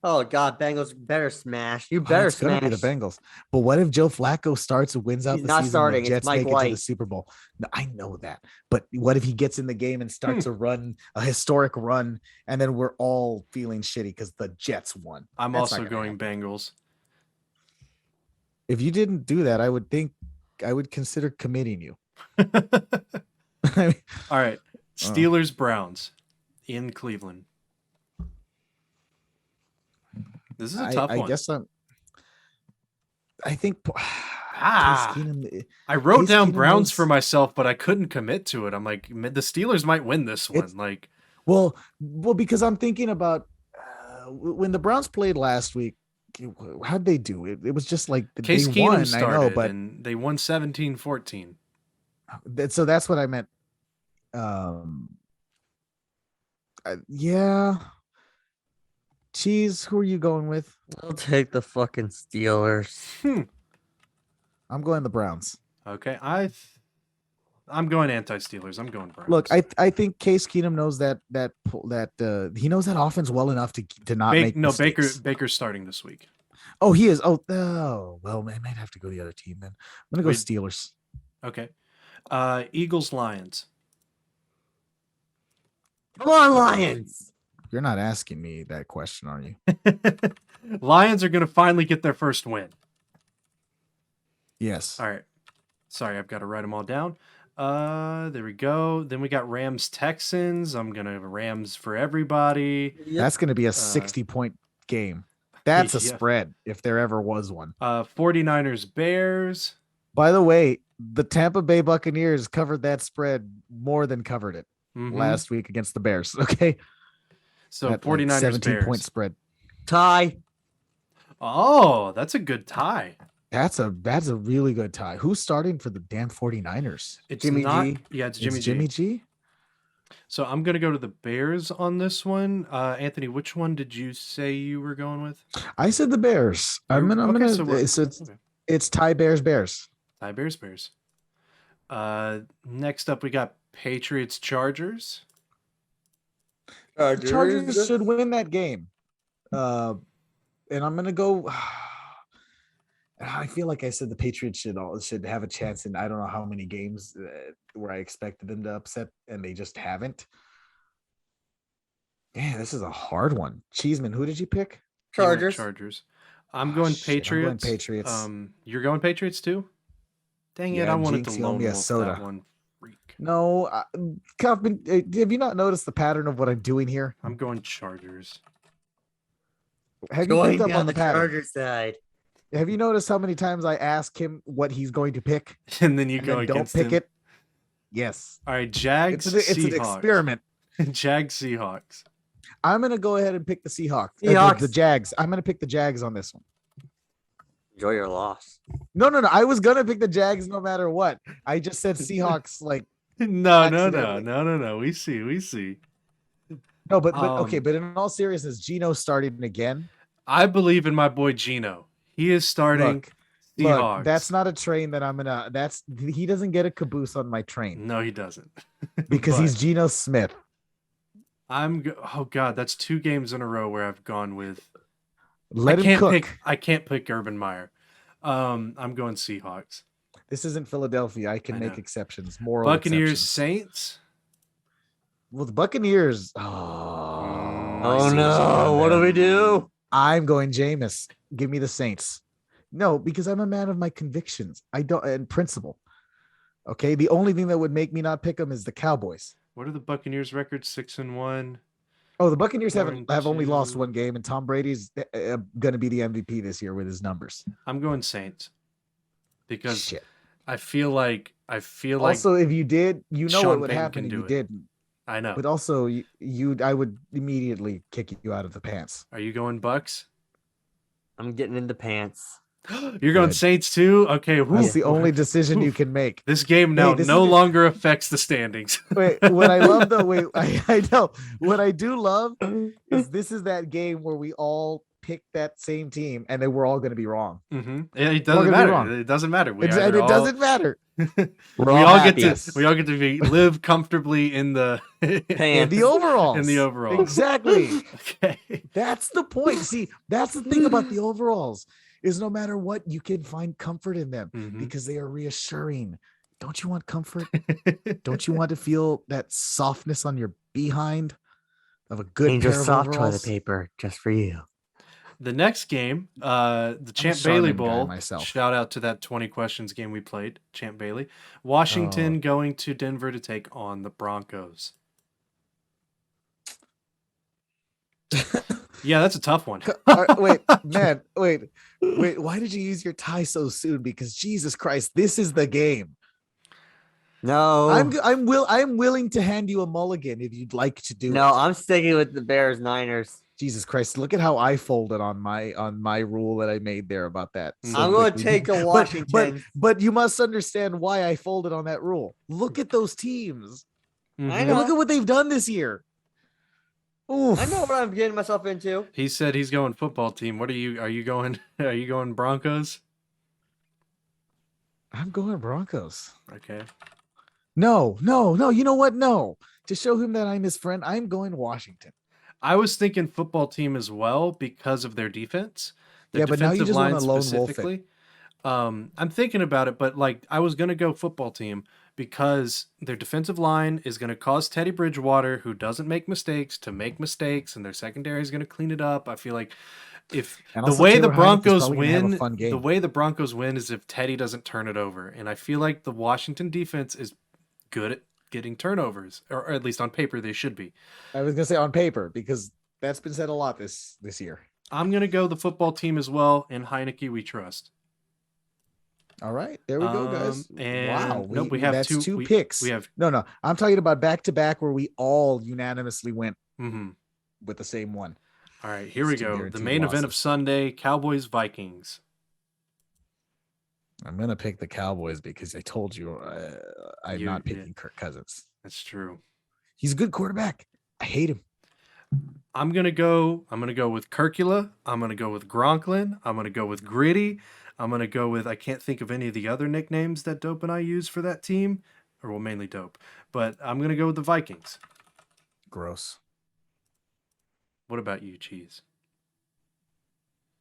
Oh God, Bengals better smash. You better smash. It's gonna be the Bengals. But what if Joe Flacco starts and wins out the season? Starting. The Jets Mike make White. it to the Super Bowl. No, I know that. But what if he gets in the game and starts a historic run, and then we're all feeling shitty because the Jets won? I'm also going Bengals. If you didn't do that, I would consider committing you. All right, Steelers, Browns in Cleveland. This is a tough one. I guess I think. I wrote down Browns for myself, but I couldn't commit to it. I'm like, the Steelers might win this one. Well, because I'm thinking about when the Browns played last week. How'd they do? It was just like Case they Keenum won. started, I know, but and they won 17-14. So that's what I meant. Yeah. Cheese, who are you going with? I'll take the fucking Steelers. I'm going the Browns. Okay, I'm going anti-Steelers. I'm going Browns. Look, I think Case Keenum knows that he knows that offense well enough to not make mistakes. Baker's starting this week. Oh, he is. Oh, well, I might have to go the other team then. I'm gonna go Steelers. Okay, Eagles, Lions. Come on, Lions. You're not asking me that question, are you? Lions are going to finally get their first win. Yes. All right. Sorry, I've got to write them all down. There we go. Then we got Rams, Texans. I'm going to have Rams for everybody. Yep. That's going to be a 60-point game. That's a spread if there ever was one. 49ers, Bears. By the way, the Tampa Bay Buccaneers covered that spread more than covered it last week against the Bears. Okay. So 49ers, 17-point spread. Tie. Oh, that's a good tie. That's a really good tie. Who's starting for the damn 49ers? It's Jimmy G. Yeah, it's Jimmy G. So I'm going to go to the Bears on this one. Anthony, which one did you say you were going with? I said the Bears. I'm gonna. So It's tie Bears. Tie Bears. Next up, we got Patriots Chargers. Chargers should win that game. And I'm gonna go. I feel like I said the Patriots should have a chance, and I don't know how many games where I expected them to upset, and they just haven't. Yeah, this is a hard one. Cheeseman, who did you pick? Chargers. I'm going Patriots. I'm going Patriots. You're going Patriots too? Dang it! I wanted to lone wolf that one. Freak. No, Kauffman, have you not noticed the pattern of what I'm doing here? I'm going Chargers. Have you picked up on the pattern? Chargers side. Have you noticed how many times I ask him what he's going to pick, and then you go don't pick it? Yes. All right, Jags. It's an experiment. Jags Seahawks. I'm gonna go ahead and pick the Seahawks. The Jags. I'm gonna pick the Jags on this one. Enjoy your loss. No. I was gonna pick the Jags no matter what. I just said Seahawks. Like no. We see. No, but okay. But in all seriousness, Gino's starting again. I believe in my boy Gino. He is starting. Look, that's not a train that I'm gonna. He doesn't get a caboose on my train. No, he doesn't. Because he's Geno Smith. Oh God, that's 2 games in a row where I've gone with. I can't pick Urban Meyer. I'm going Seahawks. This isn't Philadelphia. I can make exceptions. Buccaneers, exceptions. Saints. Well, the Buccaneers. Oh no! What do we do? I'm going Jameis. Give me the Saints. No, because I'm a man of my convictions. And principle. Okay, the only thing that would make me not pick them is the Cowboys. What are the Buccaneers' records? 6-1. Oh, the Buccaneers have only lost 1 game, and Tom Brady's going to be the MVP this year with his numbers. I'm going Saints because I feel like also if you did, what would happen if you didn't. I know, but also I would immediately kick you out of the pants. Are you going Bucks? I'm getting in the pants. You're going Saints too? Okay. That's the only decision you can make. This game now no longer affects the standings. Wait, what I love though, I know. What I do love is this is that game where we all pick that same team and then we're all going to be wrong. Mm-hmm. It doesn't matter. It doesn't matter. It doesn't matter. we all get to live comfortably in the in the overalls. In the overalls. Exactly. Okay. That's the point. See, that's the thing about the overalls. Is no matter what, you can find comfort in them because they are reassuring. Don't you want comfort? Don't you want to feel that softness on your behind of a good pair of soft overalls? Toilet paper just for you. The next game, the Champ Bailey Bowl. Shout out to that 20 questions game we played, Champ Bailey. Washington going to Denver to take on the Broncos. Yeah, that's a tough one. Wait. Why did you use your tie so soon? Because Jesus Christ, this is the game. No, I'm willing to hand you a mulligan if you'd like to do it. No, I'm sticking with the Bears Niners. Jesus Christ, look at how I folded on my rule that I made there about that. I'm going to take a Washington. But you must understand why I folded on that rule. Look at those teams. Mm-hmm. I know. Look at what they've done this year. Oof. I know what I'm getting myself into. He said he's going football team. What are you going? Are you going Broncos? I'm going Broncos. Okay. No. You know what? No. To show him that I'm his friend, I'm going Washington. I was thinking football team as well because of their defense. Their defensive but now you just want to lone wolf it. I'm thinking about it, but I was going to go football team because their defensive line is going to cause Teddy Bridgewater, who doesn't make mistakes, to make mistakes, and their secondary is going to clean it up. I feel like if the way the Broncos win is if Teddy doesn't turn it over. And I feel like the Washington defense is good at getting turnovers, or at least on paper they should be. I was going to say on paper because that's been said a lot this year. I'm going to go the football team as well, and Heineke we trust. All right, there we go, guys. Wow, we have two picks. We have no. I'm talking about back-to-back where we all unanimously went with the same one. All right, here we go. The main event of Sunday: Cowboys Vikings. I'm gonna pick the Cowboys because I told you I'm not picking Kirk Cousins. That's true. He's a good quarterback. I hate him. I'm gonna go with Kirkula. I'm gonna go with Gronklin. I'm gonna go with Gritty. I'm going to go with, I can't think of any of the other nicknames that Dope and I use for that team, or well, mainly Dope, but I'm going to go with the Vikings. Gross. What about you, Cheese?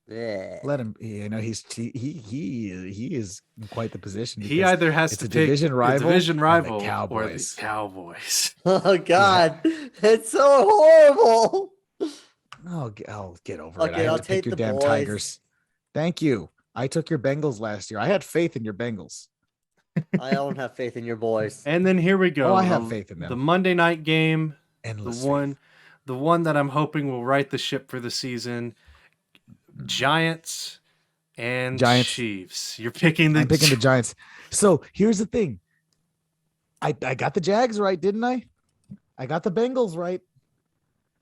Yeah. Let him. You know, he is in quite the position. He either has to pick division rival, or the Cowboys. Cowboys. Oh God, it's so horrible. Oh, get over it. Okay, I I'll had to pick take your the damn boys. Tigers. Thank you. I took your Bengals last year. I had faith in your Bengals. I don't have faith in your boys. And then here we go. Oh, I have faith in them. The Monday night game. Endless The one that I'm hoping will right the ship for the season. Giants and Chiefs. You're picking I'm picking the Giants. So here's the thing. I got the Jags right, didn't I? I got the Bengals right.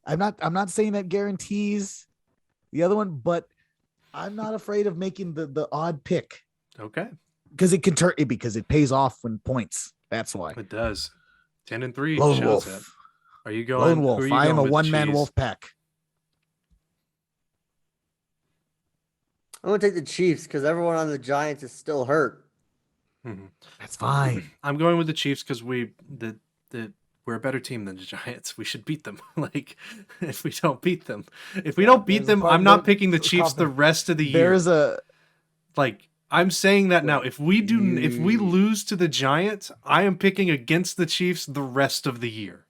I'm not saying that guarantees the other one, but I'm not afraid of making the odd pick. Okay. Because it can turn it because it pays off when points. That's why. It does. 10-3. Lone Wolf. Are you going? Lone Wolf. I am a one-man wolf pack. I'm gonna take the Chiefs because everyone on the Giants is still hurt. Mm-hmm. That's fine. I'm going with the Chiefs because we're a better team than the Giants. We should beat them. Like, if we don't beat them, I'm not picking the Chiefs the rest of the year. I'm saying that now. If we lose to the Giants, I am picking against the Chiefs the rest of the year.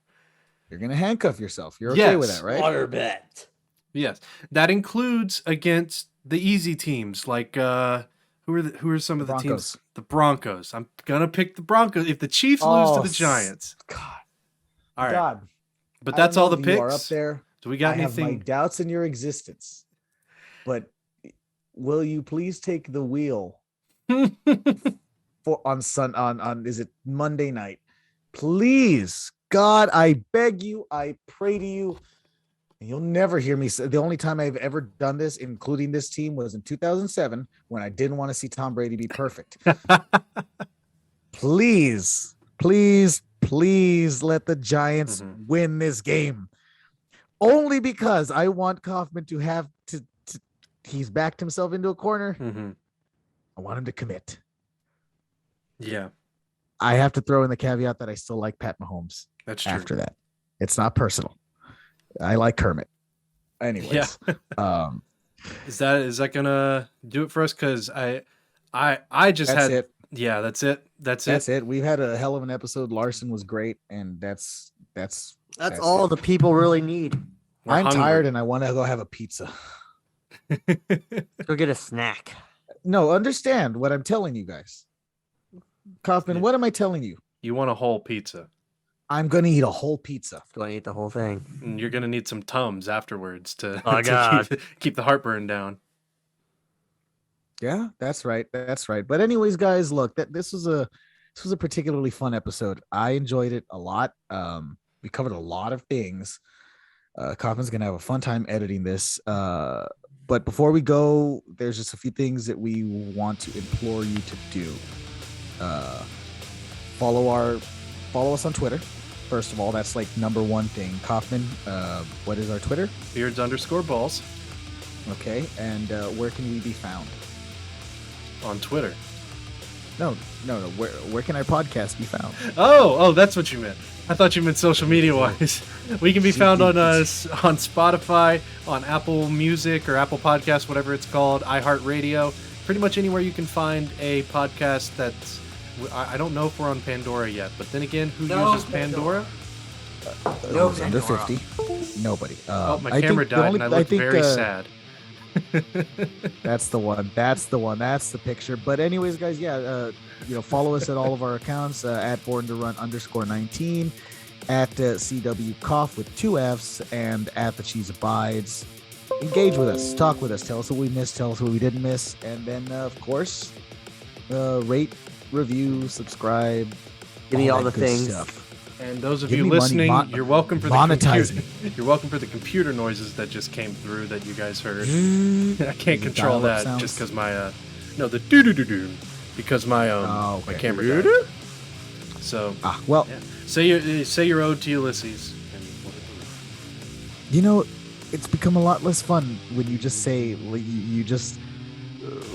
You're gonna handcuff yourself. You're okay with that, right? Water bet. Yes, that includes against the easy teams like who are some of the teams? The Broncos. I'm gonna pick the Broncos if the Chiefs lose to the Giants. God. All right. God. But that's all the You picks. are up there. Do we got I anything? have my doubts in your existence, but will you please take the wheel on is it Monday night? Please, God, I beg you, I pray to you. You'll never hear me say the only time I've ever done this, including this team, was in 2007 when I didn't want to see Tom Brady be perfect. Please, please, please let the Giants win this game. Only because I want Kauffman to have to he's backed himself into a corner. I want him to commit. Yeah. I have to throw in the caveat that I still like Pat Mahomes. That's true. After that. It's not personal. I like Kermit. Anyways. Yeah. Is that gonna do it for us? Because I just that's had it. Yeah, that's it. That's it. We've had a hell of an episode. Larson was great, and that's all the people really need. I'm tired and I want to go have a pizza. Go get a snack. No, understand what I'm telling you guys. Kauffman, what am I telling you? You want a whole pizza. I'm going to eat a whole pizza. Do I eat the whole thing? And you're going to need some Tums afterwards to, God. keep the heartburn down. Yeah, that's right. That's right. But anyways, guys, look, this was a particularly fun episode. I enjoyed it a lot. We covered a lot of things. Kauffman's going to have a fun time editing this. But before we go, there's just a few things that we want to implore you to do. Follow us on Twitter. First of all, that's like number one thing. Kauffman, what is our Twitter? Beards_balls. Okay. And where can we be found? On Twitter. No. Where can our podcast be found? Oh, that's what you meant. I thought you meant social media wise. We can be found on Spotify, on Apple Music or Apple Podcasts, whatever it's called, iHeartRadio. Pretty much anywhere you can find a podcast that's. I don't know if we're on Pandora yet, but then again, who uses Pandora? Those under 50. Nobody. My camera died and I looked very sad. That's the one. That's the picture. But anyways, guys, follow us at all of our accounts at Born to Run _19, at CW Cough with 2 Fs, and at The Cheese Abides. Engage with us, talk with us, tell us what we missed, tell us what we didn't miss, and then of course, rate, review, subscribe, give me all the things. Stuff. And those of you listening, you're welcome for you're welcome for the computer noises that just came through that you guys heard. I can't control that just because my the doo because my my camera died. So say your ode to Ulysses. It's become a lot less fun when you just say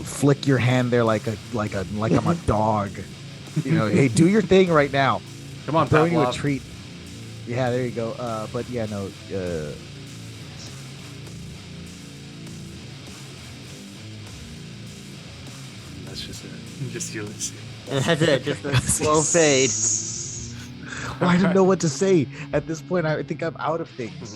flick your hand there like I'm a dog. Hey, do your thing right now. Come on, I'm throwing you a Pavlov. treat. Yeah, there you go. But yeah, no. That's just it. Just Ulysses. And that's it. Just a slow fade. Well, I didn't know what to say at this point. I think I'm out of things.